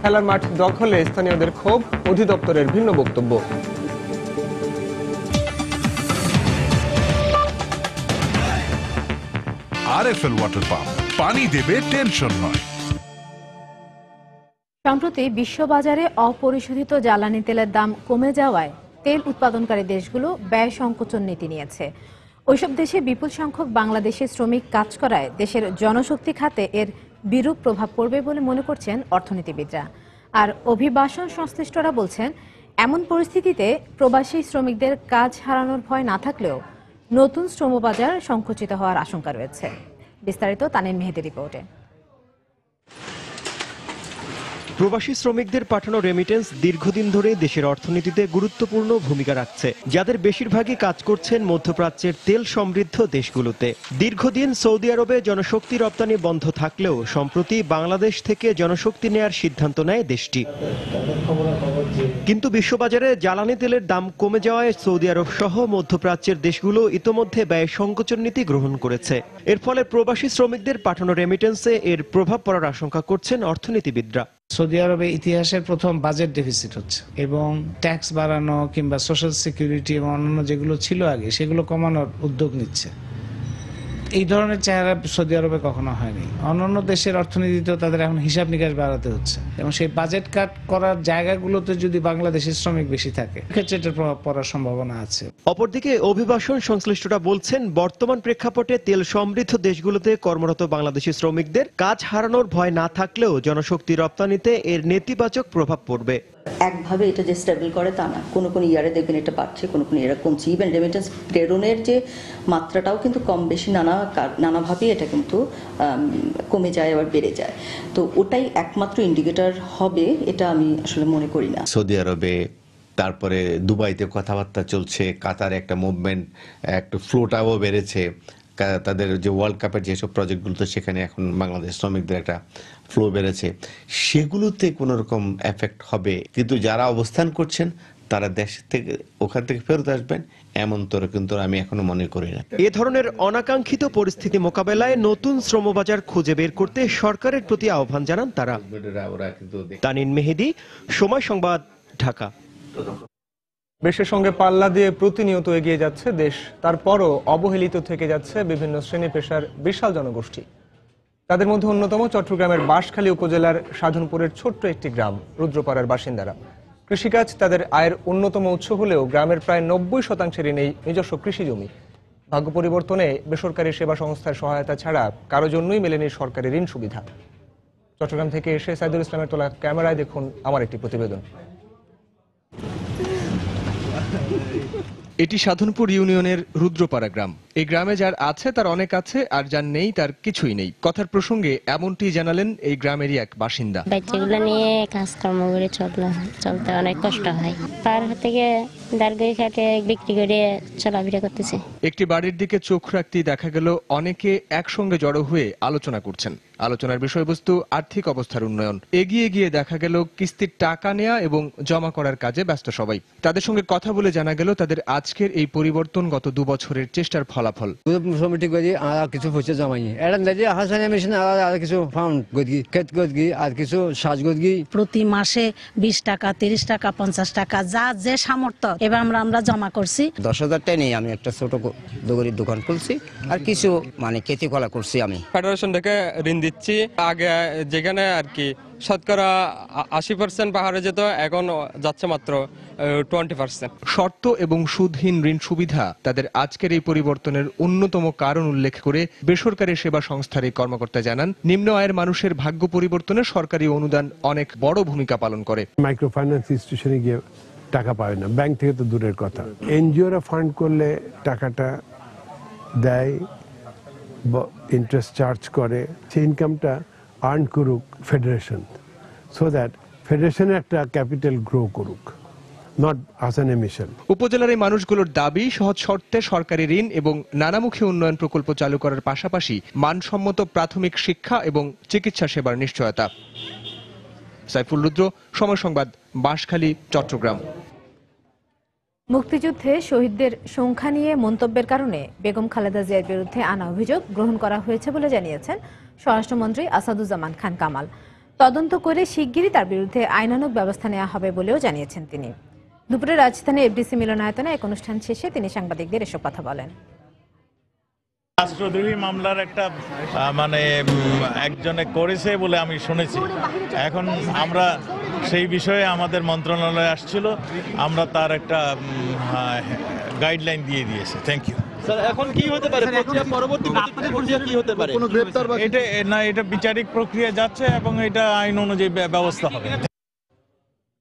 খেলার মাঠ দখলে স্থানীয়দের ক্ষোভ, অধিদপ্তরের ভিন্ন বক্তব্য। আরএফএল ওয়াটার পাম্প, পানি দেবে টেনশন নয়। সম্প্রতি বিশ্ববাজারে অপরিশোধিত জ্বালানি তেলের দাম কমে যাওয়ায় তেল উৎপাদনকারী দেশগুলো ব্যয় সংকোচন নীতি নিয়েছে। ওইসব দেশে বিপুল সংখ্যক বাংলাদেশি শ্রমিক কাজ করায় দেশের জনশক্তি খাতে এর বিরূপ প্রভাব পড়বে বলে মনে করছেন অর্থনীতিবিদরা। আর অভিবাসন সংশ্লিষ্টরা বলছেন, এমন পরিস্থিতিতে প্রবাসী শ্রমিকদের কাজ হারানোর ভয় না থাকলেও নতুন শ্রমবাজার সংকুচিত হওয়ার আশঙ্কা রয়েছে। বিস্তারিত তানিম মেহেদি রিপোর্টে। প্রবাসী শ্রমিকদের পাঠানো রেমিটেন্স দীর্ঘদিন ধরে দেশের অর্থনীতিতে গুরুত্বপূর্ণ ভূমিকা রাখছে, যাদের বেশিরভাগই কাজ করছেন মধ্যপ্রাচ্যের তেল সমৃদ্ধ দেশগুলোতে। দীর্ঘদিন সৌদি আরবে জনশক্তি রপ্তানি বন্ধ থাকলেও সম্প্রতি বাংলাদেশ থেকে জনশক্তি নেয়ার সিদ্ধান্ত নেয় দেশটি। কিন্তু বিশ্ববাজারে জ্বালানি তেলের দাম কমে যাওয়ায় সৌদি আরব সহ মধ্যপ্রাচ্যের দেশগুলো ইতোমধ্যে ব্যয় সংকোচন নীতি গ্রহণ করেছে। এর ফলে প্রবাসী শ্রমিকদের পাঠানো রেমিটেন্সে এর প্রভাব পড়ার আশঙ্কা করছেন অর্থনীতিবিদরা। সৌদি আরবে ইতিহাসের প্রথম বাজেট ডেফিসিট হচ্ছে এবং ট্যাক্স বাড়ানো কিংবা সোশ্যাল সিকিউরিটি এবং অন্যান্য যেগুলো ছিল আগে সেগুলো কমানোর উদ্যোগ নিচ্ছে। এই ধরনের চেহারা সৌদি আরবে কখনো হয়নি। অন্যান্য দেশের অর্থনীতিতেও তাদের এখন হিসাব নিকাশ বাড়াতে হচ্ছে এবং সেই বাজেট কাট করার জায়গাগুলোতে যদি বাংলাদেশের শ্রমিক বেশি থাকে সেক্ষেত্রে এটার প্রভাব পড়ার সম্ভাবনা আছে। অপরদিকে অভিবাসন সংশ্লিষ্টরা বলছেন, বর্তমান প্রেক্ষাপটে তেল সমৃদ্ধ দেশগুলোতে কর্মরত বাংলাদেশি শ্রমিকদের কাজ হারানোর ভয় না থাকলেও জনশক্তি রপ্তানিতে এর নেতিবাচক প্রভাব পড়বে। একভাবে এটা যে স্টেবল করে তা না, কোনো কোনো ইয়ারে দেখবেন এটা বাড়ছে, কোনো কোনো ইয়ারে কমছে। ইভেন রেমিটেন্স প্রেরণের যে মাত্রাটাও কিন্তু কম বেশি নানাভাবেই এটা কিন্তু কমে যায় আবার বেড়ে যায়। তো ওটাই একমাত্র ইন্ডিকেটর হবে এটা আমি আসলে মনে করি না। সৌদি আরবে, তারপরে দুবাইতে কথাবার্তা চলছে, কাতারে একটা মুভমেন্ট, একটা ফ্লোটাও বেড়েছে। তাদের যে ওয়ার্ল্ড কাপের যেসব প্রজেক্টগুলোতে সেখানে এখন বাংলাদেশ শ্রমিকদের একটা ফ্লো বেড়েছে, সেগুলোতে কোনো রকম এফেক্ট হবে। কিন্তু যারা অবস্থান করছেন তারা দেশ থেকে ওখান থেকে ফেরত আসবেন এমন তো কিন্তু আমি এখনো মনে করি না। এ ধরনের অনাকাঙ্ক্ষিত পরিস্থিতি মোকাবেলায় নতুন শ্রমবাজার খুঁজে বের করতে সরকারের প্রতি আহ্বান জানান তারা। তানিন মেহেদি, সময় সংবাদ, ঢাকা। দেশের সঙ্গে পাল্লা দিয়ে প্রতিনিয়ত এগিয়ে যাচ্ছে দেশ, তারপরও অবহেলিত থেকে যাচ্ছে বিভিন্ন শ্রেণী পেশার বিশাল জনগোষ্ঠী। তাদের মধ্যে অন্যতম চট্টগ্রামের বাঁশখালী উপজেলার সাধনপুরের ছোট্ট একটি গ্রাম রুদ্রপাড়ার বাসিন্দারা। কৃষিকাজ তাদের আয়ের অন্যতম উৎস হলেও গ্রামের প্রায় 90% নেই নিজস্ব কৃষি জমি। ভাগ্য পরিবর্তনে বেসরকারি সেবা সংস্থার সহায়তা ছাড়া কারো জন্যই মেলেনি সরকারি ঋণ সুবিধা। চট্টগ্রাম থেকে এসে সাইদুল ইসলামের তোলা ক্যামেরায় দেখুন আমার একটি প্রতিবেদন। এটি সাধনপুর ইউনিয়নের রুদ্রপাড়া গ্রাম। এই গ্রামে যার আছে তার অনেক আছে, আর যার নেই তার কিছুই নেই। কথার প্রসঙ্গে এমনটি জানালেন এই গ্রামেরই এক বাসিন্দা। বাচ্চাগুলো নিয়ে কাজকর্ম করে চলতে অনেক কষ্ট হয়। পার থেকে দাঁড়িয়ে খাটে বিক্রি করে চলাফেরা করতেছে। একটি বাড়ির দিকে চোখ রাখতেই দেখা গেল অনেকে একসঙ্গে জড়ো হয়ে আলোচনা করছেন। আলোচনার বিষয়বস্তু আর্থিক অবস্থার উন্নয়ন। এগিয়ে গিয়ে দেখা গেল কিস্তির টাকা নেওয়া এবং জমা করার কাজে ব্যস্ত সবাই। তাদের সঙ্গে কথা বলে জানা গেল তাদের আজকের এই পরিবর্তন গত 2 বছরের চেষ্টার ফলাফল। কিছু পয়সা জমাই আর কিছু ফাউন্ড ক্ষেত আর কিছু সাজগি প্রতি মাসে 20 টাকা 30 টাকা 50 টাকা যা যে সামর্থ্য এবার আমরা জমা করছি। 10,000 টাকা নেই, আমি একটা ছোট দোকানের দোকান খুলছি আর কিছু খেতি কলা করছি। আমি ফেডারেশন থেকে ঋণ দিচ্ছি। আগে যেখানে আর কি শতকরা 80% পাহাড়ে যেত, এখন যাচ্ছে মাত্র 20%। শর্ত এবং সুদহীন ঋণ সুবিধা তাদের আজকের এই পরিবর্তনের অন্যতম কারণ উল্লেখ করে বেসরকারি সেবা সংস্থার এই কর্মকর্তা জানান, নিম্ন আয়ের মানুষের ভাগ্য পরিবর্তনে সরকারি অনুদান অনেক বড় ভূমিকা পালন করে। মাইক্রো ফাইন্যান্স ইনস্টিটিউশনে গিয়ে টাকা পায় না, ব্যাংক থেকে তো দূরের কথা। এনজিওরা ফান্ড করলে টাকাটা দেয়, ইন্টারেস্ট চার্জ করে, সেই ইনকামটা আর্ন করুক ফেডারেশন, সো দ্যাট ফেডারেশনের একটা ক্যাপিটাল গ্রো করুক, নট অ্যাজ অ্যান এমিশন। উপজেলার এই মানুষগুলোর দাবি সহজ শর্তে সরকারি ঋণ এবং নানামুখী উন্নয়ন প্রকল্প চালু করার পাশাপাশি মানসম্মত প্রাথমিক শিক্ষা এবং চিকিৎসা সেবার নিশ্চয়তা। সাইফুল রুদ্র, সময় সংবাদ, বাঁশখালী, চট্টগ্রাম। মুক্তিযুদ্ধে শহীদদের সংখ্যা নিয়ে মন্তব্যের কারণে বেগম খালেদা জিয়ার বিরুদ্ধে আনা অভিযোগ গ্রহণ করা হয়েছে বলে জানিয়েছেন স্বরাষ্ট্রমন্ত্রী আসাদুজ্জামান খান কামাল। তদন্ত করে শিগগিরই তার বিরুদ্ধে আইনানুগ ব্যবস্থা নেওয়া হবে বলেও জানিয়েছেন তিনি। দুপুরে রাজধানী এফডিসি মিলনায়তনে এক অনুষ্ঠান শেষে তিনি সাংবাদিকদের এসব কথা বলেন। রাষ্ট্রদ্রোহী মামলার একটা একজনে করেছে বলে আমি শুনেছি। এখন আমরা সেই বিষয়ে আমাদের মন্ত্রণালয়ে আসছিল, আমরা তার একটা গাইডলাইন দিয়ে দিয়েছি। Thank you. এখন কি হতে পারে, পরবর্তী কি হতে পারে? এটা বিচারিক প্রক্রিয়া যাচ্ছে এবং এটা আইন অনুযায়ী ব্যবস্থা হবে।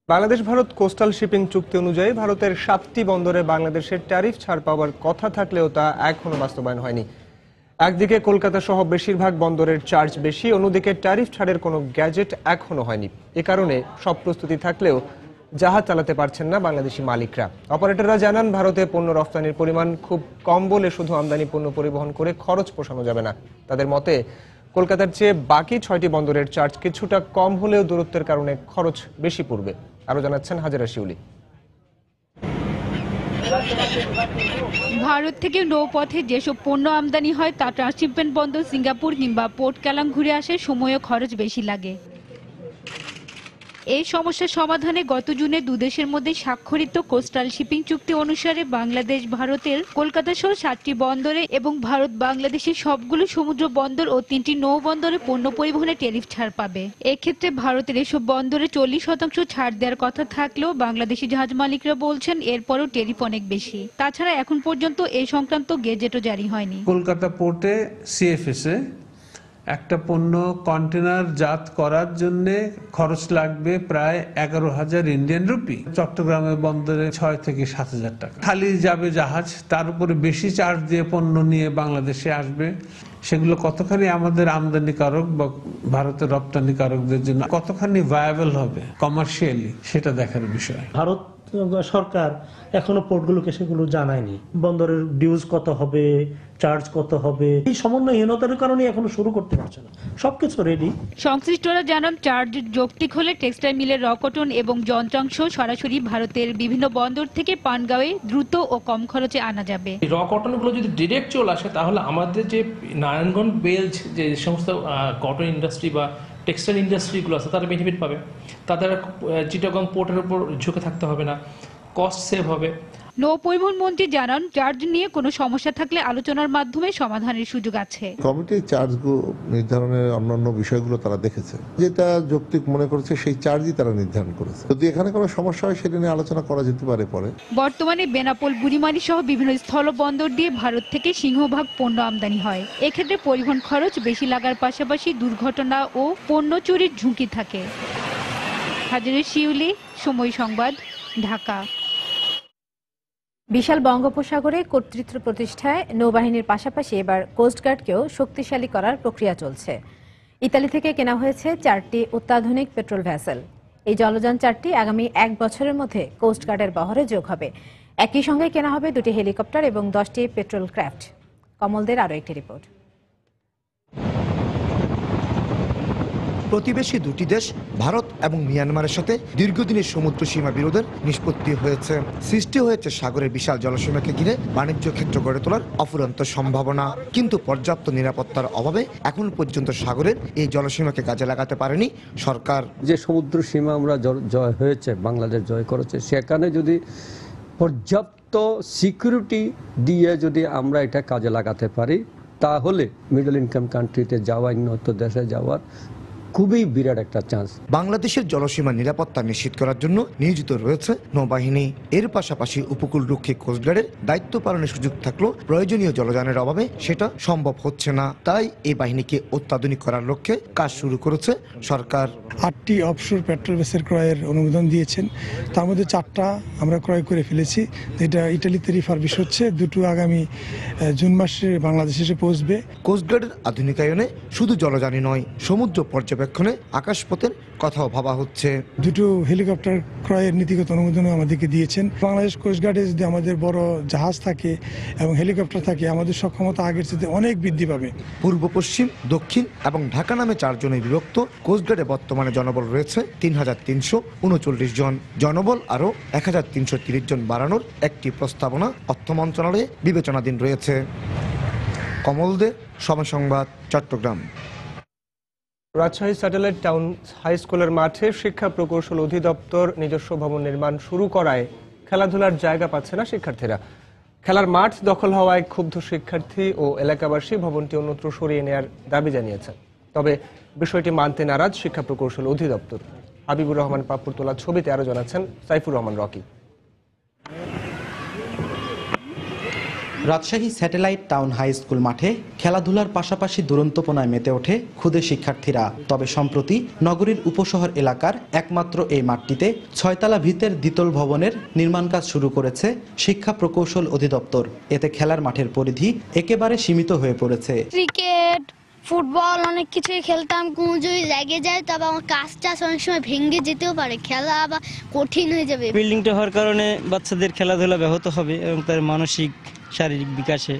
বাংলাদেশ ভারত কোস্টাল শিপিং চুক্তি অনুযায়ী ভারতের 7টি বন্দরে বাংলাদেশের ট্যারিফ ছাড় পাওয়ার কথা থাকলেও তা এখনো বাস্তবায়ন হয়নি। একদিকে কলকাতা সহ বেশিরভাগ বন্দরের চার্জ বেশি, অন্যদিকে ট্যারিফ ছাড়ের কোনো গ্যাজেট এখনো হয়নি। এ কারণে সব প্রস্তুতি থাকলেও জাহাজ চালাতে পারছেন না বাংলাদেশি মালিকরা। অপারেটররা জানান, ভারতে পণ্য রফতানির পরিমাণ খুব কম বলে শুধু আমদানি পণ্য পরিবহন করে খরচ পোষানো যাবে না। তাদের মতে কলকাতার চেয়ে বাকি 6টি বন্দরের চার্জ কিছুটা কম হলেও দূরত্বের কারণে খরচ বেশি পড়বে। আরো জানাচ্ছেন হাজেরা শিউলি। ভারত থেকে নৌপথে যেসব পণ্য আমদানি হয় তা ট্রান্সশিপমেন্ট বন্দর সিঙ্গাপুর কিংবা পোর্ট কেলাং ঘুরে আসে সময় ও খরচ বেশি লাগে। এই সমস্যার সমাধানে গত জুনে দুদেশের মধ্যে স্বাক্ষরিত কোস্টাল শিপিং চুক্তি অনুসারে বাংলাদেশ ভারতের কলকাতা সহ 7টি বন্দরে এবং ভারত বাংলাদেশের সবগুলো সমুদ্র বন্দর ও 3টি নৌ বন্দরে পণ্য পরিবহনে ট্যারিফ ছাড় পাবে। এক্ষেত্রে ভারতের এসব বন্দরে 40% ছাড় দেওয়ার কথা থাকলেও বাংলাদেশি জাহাজ মালিকরা বলছেন এরপরও ট্যারিফ অনেক বেশি। তাছাড়া এখন পর্যন্ত এই সংক্রান্ত গেজেটও জারি হয়নি। কলকাতা পোর্টে সিএফএসে একটা পণ্য কন্টেনার জাত করার জন্য খরচ লাগবে প্রায় 11,000 ইন্ডিয়ান রুপি। চট্টগ্রামের বন্দরে 6 থেকে 7,000 টাকা। খালি যাবে জাহাজ, তার উপরে বেশি চার্জ দিয়ে পণ্য নিয়ে বাংলাদেশে আসবে। সেগুলো কতখানি আমাদের আমদানিকারক বা ভারতের রপ্তানিকারকদের জন্য কতখানি ভায়াবল হবে কমার্শিয়ালি, সেটা দেখার বিষয়। ভারত সরকার এখনো পোর্টগুলোকে সেগুলো জানায়নি। বন্দরের ডিউজ কত হবে, চার্জ কত হবে, এই সমন্বয়হীনতার কারণে এখনো শুরু করতে পারছে না। সবকিছু রেডি। সংশ্লিষ্টরা জানান চার্জ যৌক্তিক হলে টেক্সটাইল মিলের র কটন এবং যন্ত্রাংশ সরাসরি ভারতের বিভিন্ন বন্দর থেকে পানগাঁওয়ে দ্রুত ও কম খরচে আনা যাবে। র কটনগুলো যদি ডিরেক্ট চলে আসে তাহলে আমাদের যে নারায়ণগঞ্জ বেলজ যে সমস্ত কটন ইন্ডাস্ট্রি বা টেক্সটাইল ইন্ডাস্ট্রিগুলো আছে তারা বেনিফিট পাবে। তাদের চিটাগং পোর্টের উপর ঝুঁকে থাকতে হবে না, কস্ট সেভ হবে। নৌ পরিবহন মন্ত্রী জানান চার্জ নিয়ে কোনো সমস্যা থাকলে আলোচনার মাধ্যমে সমাধানের সুযোগ আছে। কমিটি চার্জগুলো নির্ধারণের অন্যান্য বিষয়গুলো তারা দেখেছে, যেটা যৌক্তিক মনে করেছে সেই চার্জই তারা নির্ধারণ করেছে। যদি এখানে কোনো সমস্যা হয় সেটা নিয়ে আলোচনা করা যেতে পারে পরে। বর্তমানে বেনাপোল, বুড়িমারি সহ বিভিন্ন স্থল বন্দর দিয়ে ভারত থেকে সিংহভাগ পণ্য আমদানি হয়। এক্ষেত্রে পরিবহন খরচ বেশি লাগার পাশাপাশি দুর্ঘটনা ও পণ্য চুরির ঝুঁকি থাকে। হাজেরা শিউলি, সময় সংবাদ, ঢাকা। বিশাল বঙ্গোপসাগরে কর্তৃত্ব প্রতিষ্ঠায় নৌবাহিনীর পাশাপাশি এবার কোস্টগার্ডকেও শক্তিশালী করার প্রক্রিয়া চলছে। ইতালি থেকে কেনা হয়েছে 4টি অত্যাধুনিক পেট্রোল ভেসেল। এই জলযান 4টি আগামী 1 বছরের মধ্যে কোস্টগার্ডের বহরে যোগ হবে। একই সঙ্গে কেনা হবে 2টি হেলিকপ্টার এবং 10টি পেট্রোল ক্র্যাফট। কমলদের আরও একটি রিপোর্ট। প্রতিবেশী দুটি দেশ ভারত এবং মিয়ানমারের সাথে দীর্ঘদিনের সমুদ্র সীমা বিরোধের নিষ্পত্তি হয়েছে। সৃষ্টি হয়েছে সাগরের বিশাল জলসীমাকে ঘিরে বাণিজ্য ক্ষেত্র গড়ে তোলার অফুরন্ত সম্ভাবনা। কিন্তু পর্যাপ্ত নিরাপত্তার অভাবে এখন পর্যন্ত সাগরের এই জলসীমাকে কাজে লাগাতে পারেনি সরকার। যে সমুদ্র সীমা আমরা জয় হয়েছে, বাংলাদেশ জয় করেছে, সেখানে যদি পর্যাপ্ত সিকিউরিটি দিয়ে যদি আমরা এটা কাজে লাগাতে পারি তাহলে মিডল ইনকাম কান্ট্রিতে যাওয়া, উন্নত দেশে যাওয়ার খুবই বিরাট একটা চান্স। বাংলাদেশের জলসীমা নিরাপত্তা নিশ্চিত করার জন্য নিয়োজিত রয়েছে নৌবাহিনী। এর পাশাপাশি উপকূলরক্ষী কোস্টগার্ডের দায়িত্ব পালনের সুযোগ থাকলেও প্রয়োজনীয় জলযানের অভাবে সেটা সম্ভব হচ্ছে না। তাই এই বাহিনীকে অত্যাধুনিক করার লক্ষ্যে কাজ শুরু করেছে সরকার। 8টি অফশোর পেট্রোল ভেসেল ক্রয়ের অনুমোদন দিয়েছেন। তার মধ্যে 4টা আমরা ক্রয় করে ফেলেছি, যেটা ইটালিতে রিফারবিশ হচ্ছে। 2টো আগামী জুন মাসে বাংলাদেশে এসে পৌঁছবে। কোস্টগার্ডের আধুনিকায়নে শুধু জলযানই নয়, সমুদ্র পর্যবেক্ষণে আকাশপথের কথাও ভাবা হচ্ছে। 2টো হেলিকপ্টার ক্রয়ের নীতিগত অনুমোদনও আমাদেরকে দিয়েছেন। বাংলাদেশ কোস্টগার্ডে যদি আমাদের বড় জাহাজ থাকে এবং হেলিকপ্টার থাকে, আমাদের সক্ষমতা আগের চেয়ে অনেক বৃদ্ধি পাবে। পূর্ব, পশ্চিম, দক্ষিণ এবং ঢাকা নামে 4 জনে বিভক্ত কোস্টগার্ডে বর্তমানে জনবল রয়েছে 3,339 জন। জনবল আরও 1,330 জন বাড়ানোর একটি প্রস্তাবনা অর্থ মন্ত্রণালয়ে বিবেচনাধীন রয়েছে। কমল Dey, Somoy Sangbad, Chattogram. Rajshahi satellite town high স্কুলের মাঠে শিক্ষা প্রকৌশল অধিদপ্তর নিজস্ব ভবন নির্মাণ শুরু করায় খেলাধুলার জায়গা পাচ্ছে না শিক্ষার্থীরা। খেলার মাঠ দখল হওয়ায় ক্ষুব্ধ শিক্ষার্থী ও এলাকাবাসী ভবনটি অন্যত্র সরিয়ে নেওয়ার দাবি জানিয়েছেন। তবে বিষয়টি মানতে নারাজ শিক্ষা প্রকৌশল অধিদপ্তর। হাবিবুর রহমান পাপ্পুর তোলা ছবিতে আরো জানাচ্ছেন Saifur Rahman Rocky. Rajshahi satellite town high school মাঠে খেলাধুলার পাশাপাশি দুরন্তপনায় মেতে ওঠে ক্ষুদে শিক্ষার্থীরা। তবে সম্প্রতি নগরীর উপশহর এলাকার একমাত্র এই মাঠটিতে 6তলা ভিতের দ্বিতল ভবনের নির্মাণ কাজ শুরু করেছে শিক্ষা প্রকৌশল অধিদপ্তর। এতে খেলার মাঠের পরিধি একেবারে সীমিত হয়ে পড়েছে। ক্রিকেট, ফুটবল অনেক কিছুই খেলতাম, যদি লেগে যায় তবে আমার কাজটা অনেক সময় ভেঙে যেতেও পারে, খেলা আবার কঠিন হয়ে যাবে। বিল্ডিংটা হওয়ার কারণে বাচ্চাদের খেলাধুলা ব্যাহত হবে এবং তার মানসিক শারীরিক বিকাশে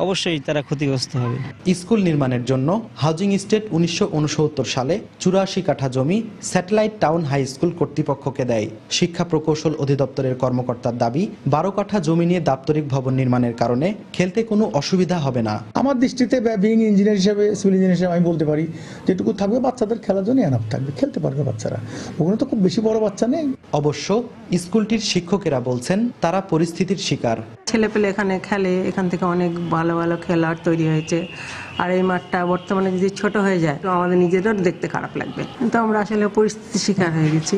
অবশ্যই তারা ক্ষতিগ্রস্ত হবে। স্কুল নির্মাণের জন্য হাউজিং স্টেট 1969 সালে 84 কাঠা জমি স্যাটেলাইট টাউন হাই স্কুল কর্তৃপক্ষকে দেয়। শিক্ষা প্রকৌশল অধিদপ্তরের কর্মকর্তার দাবি 12 কাঠা জমি নিয়ে দাপ্তরিক ভবন নির্মাণের কারণে খেলতে কোনো অসুবিধা হবে না। আমার দৃষ্টিতে বিং ইঞ্জিনিয়ার হিসেবে, সিভিল ইঞ্জিনিয়ার হিসেবে আমি বলতে পারি যেটুকু থাকবে বাচ্চাদের খেলার জন্য এনাফ থাকবে, খেলতে পারবে বাচ্চারা, ওখানে তো খুব বেশি বড় বাচ্চা নেই। অবশ্য স্কুলটির শিক্ষকেরা বলছেন তারা পরিস্থিতির শিকার। ছেলেপেলে এখানে খেলে, এখান থেকে অনেক ভালো ভালো খেলোয়াড় তৈরি হয়েছে, আর এই মাঠটা বর্তমানে যদি ছোট হয়ে যায় তো আমাদের নিজেদেরও দেখতে খারাপ লাগবে, কিন্তু আমরা আসলে পরিস্থিতির শিকার হয়ে গেছি,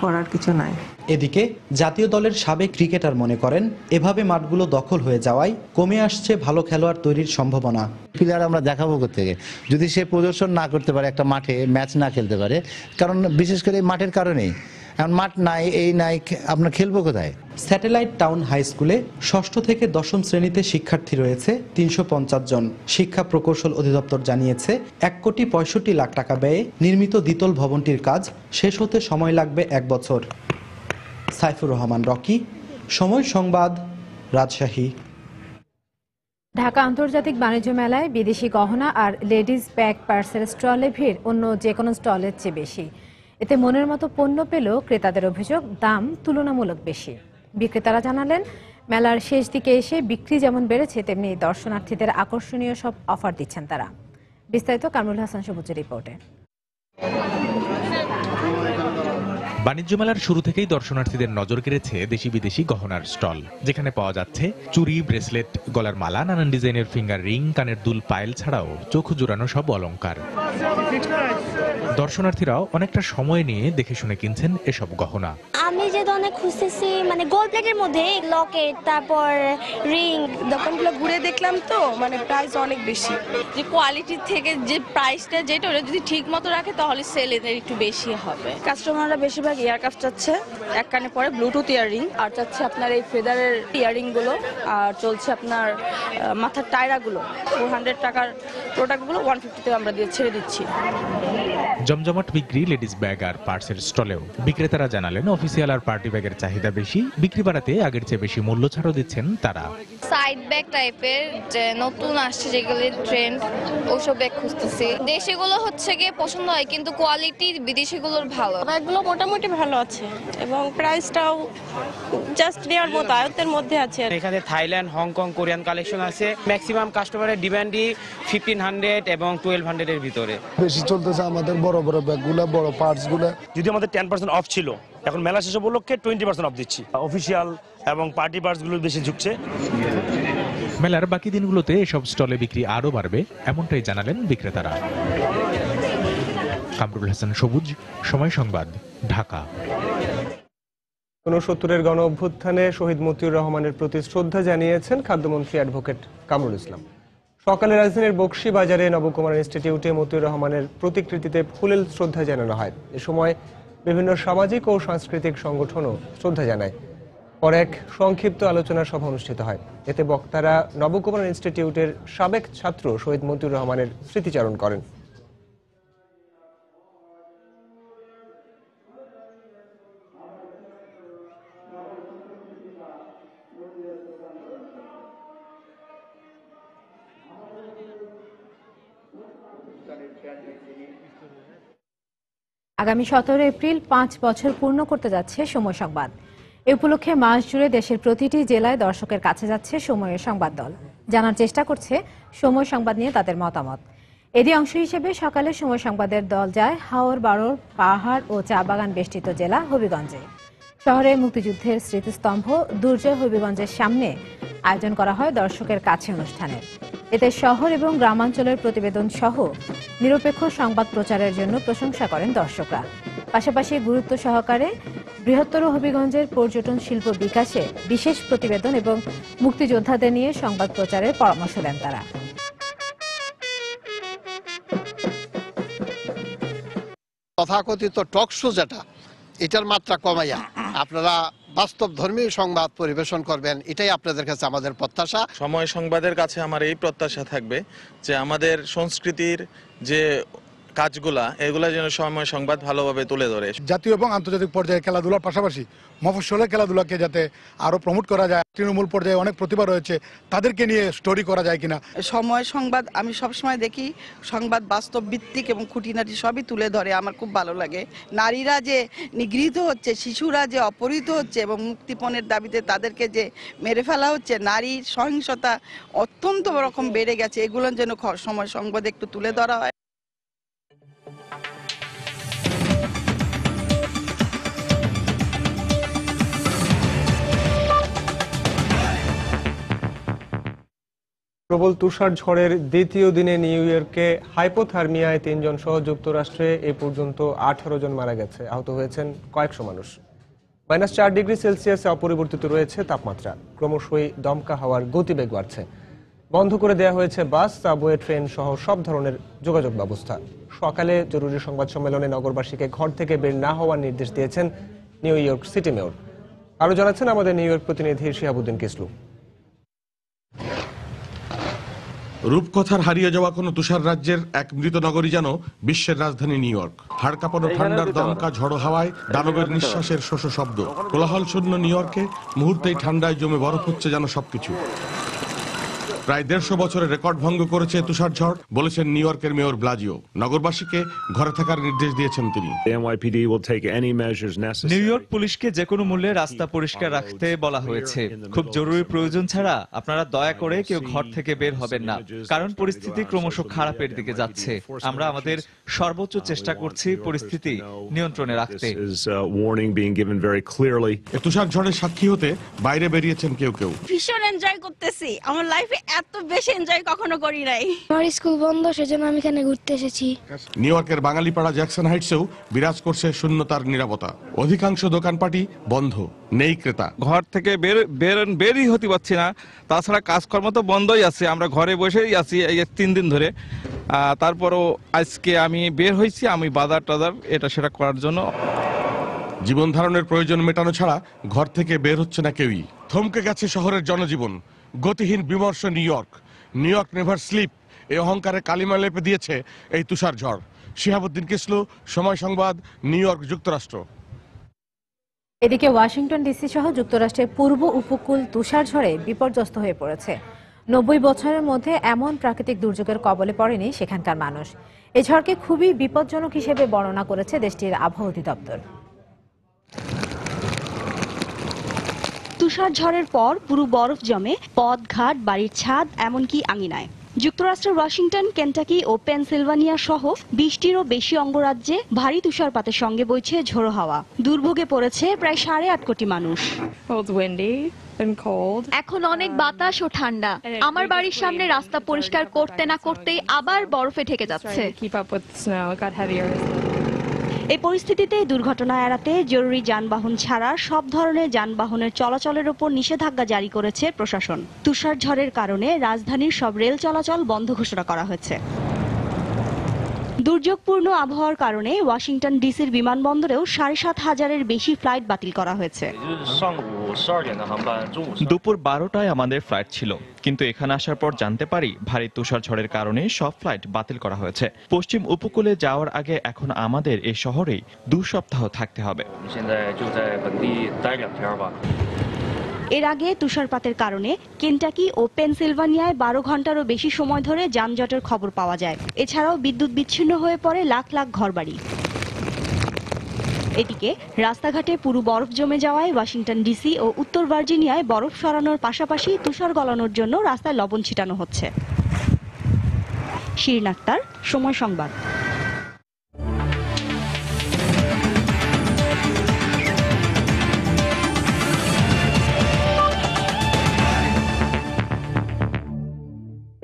করার কিছু নাই। এদিকে জাতীয় দলের সাবেক ক্রিকেটার মনে করেন এভাবে মাঠগুলো দখল হয়ে যাওয়ায় কমে আসছে ভালো খেলোয়াড় তৈরির সম্ভাবনা। প্লেয়ার আমরা দেখাবো কোত্থেকে যদি সে প্রদর্শন না করতে পারে, একটা মাঠে ম্যাচ না খেলতে পারে, কারণ বিশেষ করে এই মাঠের কারণেই, এখন মাঠ নাই, এই নাই, আপনার খেলবো কোথায়? স্যাটেলাইট টাউন হাই স্কুলে 6ষ্ঠ থেকে 10ম শ্রেণীতে শিক্ষার্থী রয়েছে 350 জন। শিক্ষা প্রকৌশল অধিদপ্তর জানিয়েছে 1,65,00,000 টাকা ব্যয়ে নির্মিত দ্বিতল ভবনটির কাজ শেষ হতে সময় লাগবে 1 বছর। সাইফুর রহমান রকি, সময় সংবাদ, রাজশাহী। ঢাকা আন্তর্জাতিক বাণিজ্য মেলায় বিদেশি গহনা আর লেডিজ ব্যাগ পার্সেল স্টলে ভিড় অন্য যে কোনো স্টলের চেয়ে বেশি। এতে মনের মতো পণ্য পেলেও ক্রেতাদের অভিযোগ দাম তুলনামূলক বেশি। বিক্রেতারা জানালেন মেলার শেষ দিকে এসে বিক্রি যেমন বেড়েছে তেমনি দর্শনার্থীদের আকর্ষণীয় সব অফার দিচ্ছেন তারা। বিস্তারিত কামরুল হাসান সবুজের রিপোর্টে। বাণিজ্য মেলার শুরু থেকেই দর্শনার্থীদের নজর কেড়েছে দেশি বিদেশি গহনার স্টল, যেখানে পাওয়া যাচ্ছে চুড়ি, ব্রেসলেট, গলার মালা, নানান ডিজাইনের ফিঙ্গার রিং, কানের দুল, পায়েল ছাড়াও চোখ জোড়ানো সব অলংকার। দর্শনার্থীরাও অনেকটা সময় নিয়ে দেখে শুনে কিনছেন এসব গহনা। আমি যে ধরনের খুঁজতেছি মানে গোল্ড প্লেটের মধ্যে লকেট, তারপর রিং, দোকানগুলো ঘুরে দেখলাম তো মানে প্রাইস অনেক বেশি, যে কোয়ালিটির থেকে যে প্রাইসটা যেটা ওরা যদি ঠিক মতো রাখে তাহলে সেল এদের একটু বেশি হবে। কাস্টমাররা বেশিরভাগ ইয়ারকাফ চাচ্ছে, এক কানে পরে ব্লুটুথ ইয়ারিং, আর চাচ্ছে আপনার এই ফেদারের ইয়ারিং গুলো, আর চলছে আপনার মাথার টায়রাগুলো 400 টাকার প্রোডাক্টগুলো 150 আমরা দিয়ে ছেড়ে দিচ্ছি। জমজমাট বিক্রি লেডিস ব্যাগ আর পার্সেল স্টলেও। বিক্রেতারা জানালেন অফিসিয়াল আর পার্টি ব্যাগের চাহিদা বেশি, বিক্রি বাড়াতে আগের চেয়ে বেশি মূল্য ছাড়ও দিচ্ছেন তারা। সাইড ব্যাগ টাইপের যে নতুন আসছে যেগুলো ট্রেন্ড, ওসব ব্যাগ খুঁজতেছি। দেশিগুলো হচ্ছে গিয়ে পছন্দ হয়, কিন্তু কোয়ালিটি বিদেশিগুলোর ভালো। ব্যাগগুলো মোটামুটি ভালো আছে এবং প্রাইসটাও জাস্ট নেওয়ার মতো আয়ত্তের মধ্যে আছে। এখানে থাইল্যান্ড, হংকং, কোরিয়ান কালেকশন আছে। ম্যাক্সিমাম কাস্টমারের ডিমান্ডই 1500 এবং 1200 এর ভিতরে। বেশি চলতেছে আমাদের বড় বড় ব্যাগগুলো, বড় পার্টসগুলো। যদি আমাদের 10% অফ ছিল, এখন মেলা শেষ উপলক্ষে 20% অফ দিচ্ছি। অফিসিয়াল এবং পার্টি পার্টসগুলো বেশি ঝুঁকছে। মেলার বাকি দিনগুলোতে এসব স্টলে বিক্রি আরও বাড়বে, এমনটাই জানালেন বিক্রেতারা। কামরুল হাসান সবুজ, সময় সংবাদ, ঢাকা। ৬৯-এর গণ অভ্যুত্থানে শহীদ মতিউর রহমানের প্রতি শ্রদ্ধা জানিয়েছেন খাদ্যমন্ত্রী অ্যাডভোকেট কামরুল ইসলাম। সকালে রাজধানীর বকশী বাজারে নবকুমার ইনস্টিটিউটে মতিউর রহমানের প্রতিকৃতিতে ফুলেল শ্রদ্ধা জানানো হয়। এ সময় বিভিন্ন সামাজিক ও সাংস্কৃতিক সংগঠনও শ্রদ্ধা জানায়। পরে এক সংক্ষিপ্ত আলোচনা সভা অনুষ্ঠিত হয়। এতে বক্তারা নবকুমার ইনস্টিটিউটের সাবেক ছাত্র শহীদ মতিউর রহমানের স্মৃতিচারণ করেন। আগামী 17 এপ্রিল 5 বছর পূর্ণ করতে যাচ্ছে সময় সংবাদ। এ উপলক্ষে মাস জুড়ে দেশের প্রতিটি জেলায় দর্শকের কাছে যাচ্ছে সময়ের সংবাদ দল। জানার চেষ্টা করছে সময় সংবাদ নিয়ে তাদের মতামত। এরই অংশ হিসেবে সকালে সময় সংবাদের দল যায় হাওর, বারোর, পাহাড় ও চা বাগান বেষ্টিত জেলা হবিগঞ্জে। শহরে মুক্তিযুদ্ধের স্মৃতিস্তম্ভ দুর্জয় হবিগঞ্জের সামনে আয়োজন করা হয় দর্শকের কাছে অনুষ্ঠানের। এতে শহর এবং গ্রামাঞ্চলের প্রতিবেদন সহ নিরপেক্ষ সংবাদ প্রচারের জন্য প্রশংসা করেন দর্শকরা। পাশাপাশি গুরুত্ব সহকারে বৃহত্তর হবিগঞ্জের পর্যটন শিল্প বিকাশে বিশেষ প্রতিবেদন এবং মুক্তিযোদ্ধাদের নিয়ে সংবাদ প্রচারের পরামর্শ দেন তারা। তথাকথিত টকশো যেটা, এটার মাত্রা কমাইয়া আপনারা বাস্তব ধর্মীয় সংবাদ পরিবেশন করবেন, এটাই আপনাদের কাছে আমাদের প্রত্যাশা। সময় সংবাদের কাছে আমার এই প্রত্যাশা থাকবে যে আমাদের সংস্কৃতির যে কাজগুলা এগুলা যেন সময় সংবাদ ভালোভাবে তুলে ধরে। জাতীয় এবং আন্তর্জাতিক পর্যায়ে খেলাধুলার পাশাপাশি মফস্বলের খেলাধুলাকে যাতে আরো প্রমোট করা যায়, তৃণমূল পর্যায়ে অনেক প্রতিভা রয়েছে তাদেরকে নিয়ে স্টোরি করা যায় কিনা। সময় সংবাদ আমি সবসময় দেখি, সংবাদ বাস্তব ভিত্তিক এবং খুঁটিনাটি সবই তুলে ধরে, আমার খুব ভালো লাগে। নারীরা যে নিগৃহীত হচ্ছে, শিশুরা যে অপহৃত হচ্ছে এবং মুক্তিপণের দাবিতে তাদেরকে যে মেরে ফেলা হচ্ছে, নারীর সহিংসতা অত্যন্ত রকম বেড়ে গেছে, এগুলো যেন সময় সংবাদ একটু তুলে ধরা হয়। প্রবল তুষার ঝড়ের দ্বিতীয় দিনে নিউ ইয়র্কে হাইপোথার্মিয়ায় 3 জন সহ যুক্তরাষ্ট্রে এ পর্যন্ত 18 জন মারা গেছে, আহত হয়েছেন কয়েকশো মানুষ। -4 ডিগ্রি সেলসিয়াসে অপরিবর্তিত রয়েছে তাপমাত্রা, ক্রমশই দমকা হাওয়ার গতিবেগ বাড়ছে। বন্ধ করে দেওয়া হয়েছে বাস, সাবওয়ে, ট্রেন সহ সব ধরনের যোগাযোগ ব্যবস্থা। সকালে জরুরি সংবাদ সম্মেলনে নগরবাসীকে ঘর থেকে বের না হওয়ার নির্দেশ দিয়েছেন নিউ ইয়র্ক সিটি মেয়র। আরো জানাচ্ছেন আমাদের নিউ ইয়র্ক প্রতিনিধি শিহাবুদ্দিন কিসলু। রূপকথার হারিয়ে যাওয়া কোনো তুষার রাজ্যের এক মৃত নগরী যেন বিশ্বের রাজধানী নিউ ইয়র্ক। হাড় কাঁপানো ঠান্ডার দমকা ঝড়ো হাওয়ায় দানবের নিঃশ্বাসের শোষ শব্দ। কোলাহল শূন্য নিউ ইয়র্কে মুহূর্তেই ঠান্ডায় জমে বরফ হচ্ছে যেন সবকিছু। প্রায় 150 বছরের রেকর্ড ভঙ্গ করেছে তুষার ঝড়, বলেছেন নিউ ইয়র্কের মেয়র ব্লাজিও। নগরবাসীকে ঘরে থাকার নির্দেশ দিয়েছেন তিনি। নিউ ইয়র্ক পুলিশকে যে কোনো মূল্যে রাস্তা পরিষ্কার রাখতে বলা হয়েছে। খুব জরুরি প্রয়োজন ছাড়া আপনারা দয়া করে কেউ ঘর থেকে বের হবেন না, কারণ পরিস্থিতি ক্রমশ খারাপের দিকে যাচ্ছে। আমরা আমাদের সর্বোচ্চ চেষ্টা করছি পরিস্থিতি নিয়ন্ত্রণে রাখতে। তুষার ঝড়ের সাক্ষী হতে বাইরে বেরিয়েছেন কেউ কেউ। ভীষণ এনজয় করতেছি, আমার লাইফে এত বেশি এনজয় কখনো করি নাই। আমার স্কুল বন্ধ, সেজন্য আমি এখানে ঘুরতে এসেছি। নিউ ইয়র্কের বাঙালিপাড়া জ্যাকসন হাইটসেও বিরাজ করছে শূন্যতার নীরবতা। অধিকাংশ দোকানপাটই বন্ধ, নেই ক্রেতা। ঘর থেকে বেরই হতে পারছি না, তাছাড়া কাজকর্ম তো বন্ধই আছে, আমরা ঘরে বসেই আছি এই 3 দিন ধরে। তারপরও আজকে আমি বের হয়েছি, আমি বাজার টাজার এটা সেটা করার জন্য। জীবন ধারণের প্রয়োজন মেটানো ছাড়া ঘর থেকে বের হচ্ছে না কেউই। থমকে গেছে শহরের জনজীবন, গতিহীন বিমর্ষ New York. New York never sleep, এই অহংকারে কালিমা লেপে দিয়েছে এই তুষার ঝড়। শিহাবুদ্দিন কিসলু, সময় সংবাদ, নিউ ইয়র্ক, যুক্তরাষ্ট্র। এদিকে ওয়াশিংটন ডিসি সহ যুক্তরাষ্ট্রের পূর্ব উপকূল তুষার ঝড়ে বিপর্যস্ত হয়ে পড়েছে। 90 বছরের মধ্যে এমন প্রাকৃতিক দুর্যোগের কবলে পড়েনি সেখানকার মানুষ। এই ঝড়কে খুবই বিপজ্জনক হিসেবে বর্ণনা করেছে দেশটির আবহাওয়া অধিদপ্তর। তুষার ঝড়ের পর পুরো বরফ জমে পথ, ঘাট, বাড়ির ছাদ, এমনকি আঙিনায়। যুক্তরাষ্ট্রের ওয়াশিংটন, কেন্টাকি ও পেনসিলভানিয়া সহ 20টিরও বেশি অঙ্গরাজ্যে ভারী তুষারপাতের সঙ্গে বইছে ঝোড়ো হাওয়া। দুর্ভোগে পড়েছে প্রায় 8.5 কোটি মানুষ। এখন অনেক বাতাস ও ঠান্ডা। আমার বাড়ির সামনে রাস্তা পরিষ্কার করতে না করতেই আবার বরফে ঢেকে যাচ্ছে। এই পরিস্থিতিতে দুর্ঘটনা এড়াতে জরুরি যানবাহন ছাড়া সব ধরনের যানবাহনের চলাচলের উপর নিষেধাজ্ঞা জারি করেছে প্রশাসন। তুষার ঝড়ের কারণে রাজধানীর সব রেল চলাচল বন্ধ ঘোষণা করা হয়েছে। দুর্যোগপূর্ণ আবহাওয়ার কারণে ওয়াশিংটন ডিসির বিমানবন্দরেও 7,500-এর বেশি ফ্লাইট বাতিল করা হয়েছে। দুপুর 12টায় আমাদের ফ্লাইট ছিল, কিন্তু এখানে আসার পর জানতে পারি ভারী তুষার ঝড়ের কারণে সব ফ্লাইট বাতিল করা হয়েছে। পশ্চিম উপকূলে যাওয়ার আগে এখন আমাদের এই শহরেই 2 সপ্তাহ থাকতে হবে। এর আগে তুষারপাতের কারণে কেন্টাকি ও পেনসিলভানিয়ায় 12 ঘন্টারও বেশি সময় ধরে যানজটের খবর পাওয়া যায়। এছাড়াও বিদ্যুৎ বিচ্ছিন্ন হয়ে পড়ে লাখ লাখ ঘরবাড়ি। এদিকে রাস্তাঘাটে পুরো বরফ জমে যাওয়ায় ওয়াশিংটন ডিসি ও উত্তর ভার্জিনিয়ায় বরফ সরানোর পাশাপাশি তুষার গলানোর জন্য রাস্তায় লবণ ছিটানো হচ্ছে। শিরিন আক্তার, সময় সংবাদ।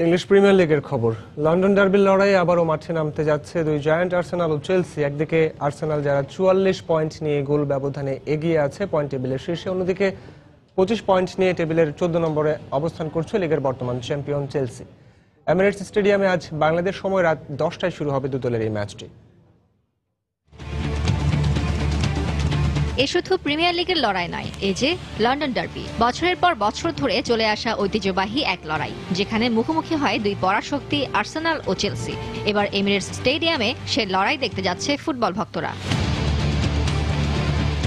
ইংলিশ প্রিমিয়ার লিগের খবর। লন্ডন ডার্বির লড়াই আবারও মাঠে নামতে যাচ্ছে দুই জায়ান্ট আর্সেনাল ও চেলসি। একদিকে আর্সেনাল যারা 44 পয়েন্ট নিয়ে গোল ব্যবধানে এগিয়ে আছে পয়েন্ট টেবিলের শীর্ষে, অন্যদিকে 25 পয়েন্ট নিয়ে টেবিলের 14 নম্বরে অবস্থান করছে লিগের বর্তমান চ্যাম্পিয়ন চেলসি। এমিরেটস স্টেডিয়ামে আজ বাংলাদেশ সময় রাত 10টায় শুরু হবে দু দলের এই ম্যাচটি। এ শুধু প্রিমিয়ার লিগের লড়াই নয়, এই যে লন্ডন ডার্বি, বছরের পর বছর ধরে চলে আসা ঐতিহ্যবাহী এক লড়াই, যেখানে মুখোমুখি হয় দুই পরাশক্তি আর্সেনাল ও চেলসি। এবার এমিরেটস স্টেডিয়ামে সে লড়াই দেখতে যাচ্ছে ফুটবল ভক্তরা।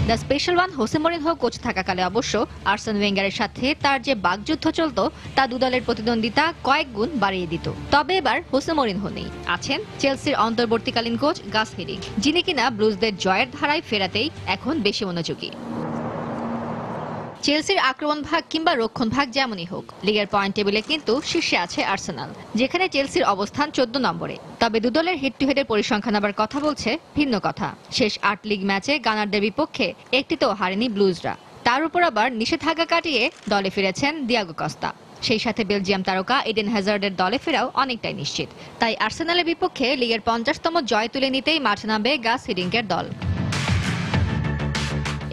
The special one Jose Mourinho coach থাকাকালে অবশ্য আর্সেন ওয়েঙ্গারের সাথে তার যে বাকযুদ্ধ চলত তা দুদলের প্রতিদ্বন্দ্বিতা কয়েক গুণ বাড়িয়ে দিত। তবে এবার হোসে মরিনহো নেই, আছেন চেলসির অন্তর্বর্তীকালীন কোচ গাস হিডিং, যিনি কিনা ব্লুজদের জয়ের ধারায় ফেরাতেই এখন বেশি মনোযোগী। চেলসির আক্রমণ ভাগ কিংবা রক্ষণ ভাগ যেমনই হোক, লিগের পয়েন্ট টেবিলে কিন্তু শীর্ষে আছে আর্সেনাল, যেখানে চেলসির অবস্থান 14 নম্বরে। তবে দুদলের হেড টু হেডের পরিসংখ্যান আবার কথা বলছে ভিন্ন কথা। শেষ 8 লিগ ম্যাচে গানারদের বিপক্ষে একটিতেও হারেনি ব্লুজরা। তার উপর আবার নিষেধাজ্ঞা কাটিয়ে দলে ফিরেছেন দিয়াগো কস্তা। সেই সাথে বেলজিয়াম তারকা এডেন হ্যাজার্ডের দলে ফেরাও অনেকটাই নিশ্চিত। তাই আর্সেনালের বিপক্ষে লিগের 50তম জয় তুলে নিতেই মাঠে নামবে গাস হিডিংকের দল।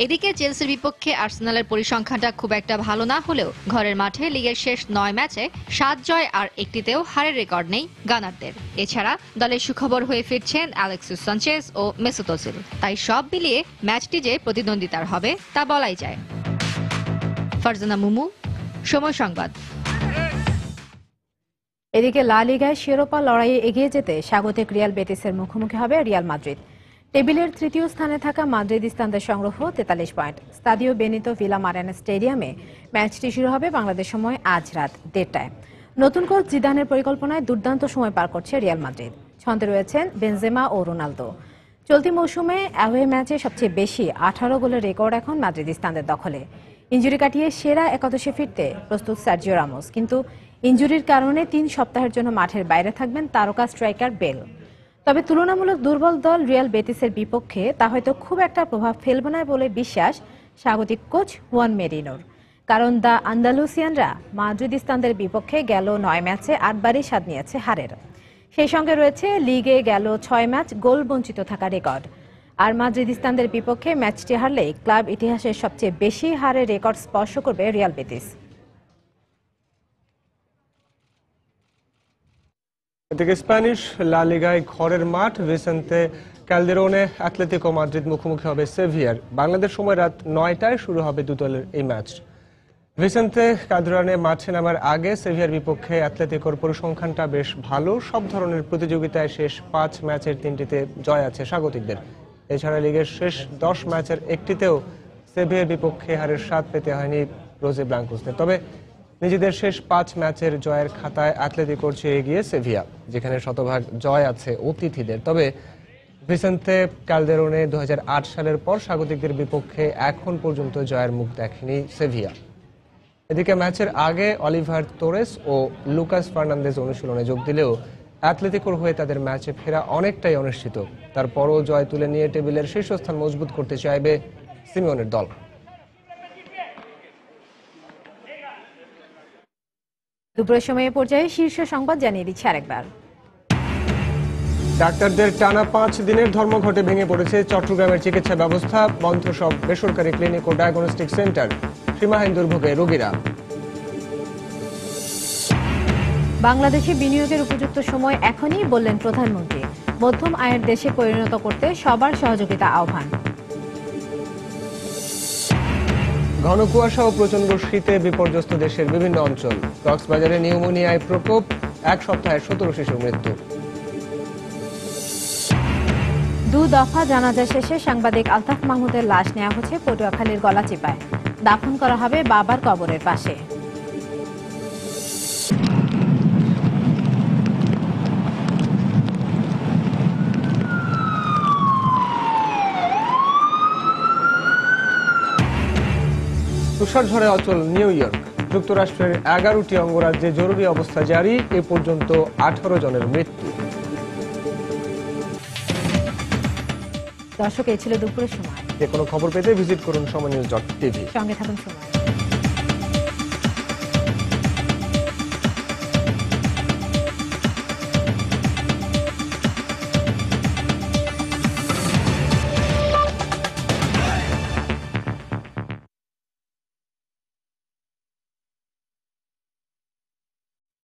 এদিকে চেলসির বিপক্ষে আর্সেনালের পরিসংখ্যানটা খুব একটা ভালো না হলেও ঘরের মাঠে লিগের শেষ 9 ম্যাচে 7 জয় আর একটিতেও হারের রেকর্ড নেই গানারদের। এছাড়া দলের সুখবর হয়ে ফিরছেন অ্যালেক্সিস সানচেজ ও মেসুত ওজিল। তাই সব মিলিয়ে ম্যাচটি যে প্রতিদ্বন্দ্বিতার হবে তা বলাই যায়। ফারজানা মুমু, সময় সংবাদ। এদিকে লা লিগায় শিরোপা লড়াইয়ে এগিয়ে যেতে স্বাগতিক রিয়াল বেটিসের মুখোমুখি হবে রিয়াল মাদ্রিদ। টেবিলের তৃতীয় স্থানে থাকা মাদ্রিদিস্তানদের সংগ্রহ 43 পয়েন্ট। স্তাদিও বেনিতো ভিলামারিনা স্টেডিয়ামে ম্যাচটি শুরু হবে বাংলাদেশ সময় আজ রাত 1টায়। নতুন কোচ জিদানের পরিকল্পনায় দুর্দান্ত সময় পার করছে রিয়াল মাদ্রিদ। ছন্দে রয়েছেন বেনজেমা ও রোনালদো। চলতি মৌসুমে অ্যাওয়ে ম্যাচে সবচেয়ে বেশি 18 গোলের রেকর্ড এখন মাদ্রিদিস্তানদের দখলে। ইনজুরি কাটিয়ে সেরা একাদশে ফিরতে প্রস্তুত সার্জিও রামোস, কিন্তু ইনজুরির কারণে 3 সপ্তাহের জন্য মাঠের বাইরে থাকবেন তারকা স্ট্রাইকার বেল। তবে তুলনামূলক দুর্বল দল রিয়াল বেটিসের বিপক্ষে তা হয়তো খুব একটা প্রভাব ফেলবে না বলে বিশ্বাস স্বাগতিক কোচ হুয়ান মেরিনোর। কারণ দ্য আন্দালুসিয়ানরা মাদ্রিদিস্তানদের বিপক্ষে গেল 9 ম্যাচে 8 বারই স্বাদ নিয়েছে হারের। সেই সঙ্গে রয়েছে লিগে গেল 6 ম্যাচ গোল বঞ্চিত থাকা রেকর্ড। আর মাদ্রিদিস্তানদের বিপক্ষে ম্যাচটি হারলেই ক্লাব ইতিহাসের সবচেয়ে বেশি হারের রেকর্ড স্পর্শ করবে রিয়াল বেটিস। এদিকে স্প্যানিশ লা লিগায় ঘরের মাঠ ভিসেন্তে ক্যালদেরোনে অ্যাটলেটিকো মাদ্রিদ মুখোমুখি হবে সেভিয়ার। বাংলাদেশ সময় রাত 9টায় শুরু হবে দুদলের এই ম্যাচ। ভিসেন্তে ক্যালদেরোনে মাঠে নামার আগে সেভিয়ার বিপক্ষে অ্যাটলেটিকোর পরিসংখ্যানটা বেশ ভালো। সব ধরনের প্রতিযোগিতায় শেষ 5 ম্যাচের 3টিতে জয় আছে স্বাগতিকদের। এছাড়া লিগের শেষ 10 ম্যাচের একটিতেও সেভিয়ার বিপক্ষে হারের স্বাদ পেতে হয়নি রোজে ব্লাঙ্কোসদের। তবে নিজেদের শেষ 5 ম্যাচের জয়ের খাতায় অ্যাটলেটিকোর চেয়ে এগিয়ে সেভিয়া, যেখানে শতভাগ জয় আছে অতিথিদের। তবে ভিসেন্তে ক্যালদেরোনে 2008 সালের পর স্বাগতিকদের বিপক্ষে এখন পর্যন্ত জয়ের মুখ দেখেনি সেভিয়া। এদিকে ম্যাচের আগে অলিভার তোরেস ও লুকাস ফার্নান্দেজ অনুশীলনে যোগ দিলেও অ্যাটলেটিকোর হয়ে তাদের ম্যাচে ফেরা অনেকটাই অনিশ্চিত। তারপরও জয় তুলে নিয়ে টেবিলের শীর্ষস্থান মজবুত করতে চাইবে সিমিওনের দল। দুপুরের সময়ে পর্যায়ে শীর্ষ সংবাদ জানিয়ে দিচ্ছি আরেকবার। ডাক্তারদের টানা 5 দিনের ধর্মঘটে ভেঙে পড়েছে চট্টগ্রামের চিকিৎসা ব্যবস্থা। বন্ধ সব বেসরকারি ক্লিনিক ও ডায়াগনস্টিক সেন্টার। সীমাহীন দুর্ভোগে রোগীরা। বাংলাদেশে বিনিয়োগের উপযুক্ত সময় এখনই বললেন প্রধানমন্ত্রী। মধ্যম আয়ের দেশে পরিণত করতে সবার সহযোগিতা আহ্বান। ঘন কুয়াশা ও প্রচন্ড শীতে বিপর্যস্ত দেশের বিভিন্ন অঞ্চল। কক্সবাজারে নিউমোনিয়ায় প্রকোপ, 1 সপ্তাহে 17 শিশুর মৃত্যু। 2 দফা জানাজা শেষে সাংবাদিক আলতাফ মাহমুদের লাশ নেওয়া হচ্ছে পটুয়াখালীর গলাচিপায়। দাফন করা হবে বাবার কবরের পাশে। তুষারঝড়ে অচল নিউ ইয়র্ক। যুক্তরাষ্ট্রের 11টি অঙ্গরাজ্যে জরুরি অবস্থা জারি। এ পর্যন্ত 18 জনের মৃত্যু। দর্শক, এই ছিল দুপুরের সময়। যে কোনো খবর পেতে ভিজিট করুন সময়নিউজ.tv। সঙ্গে থাকুন সময়।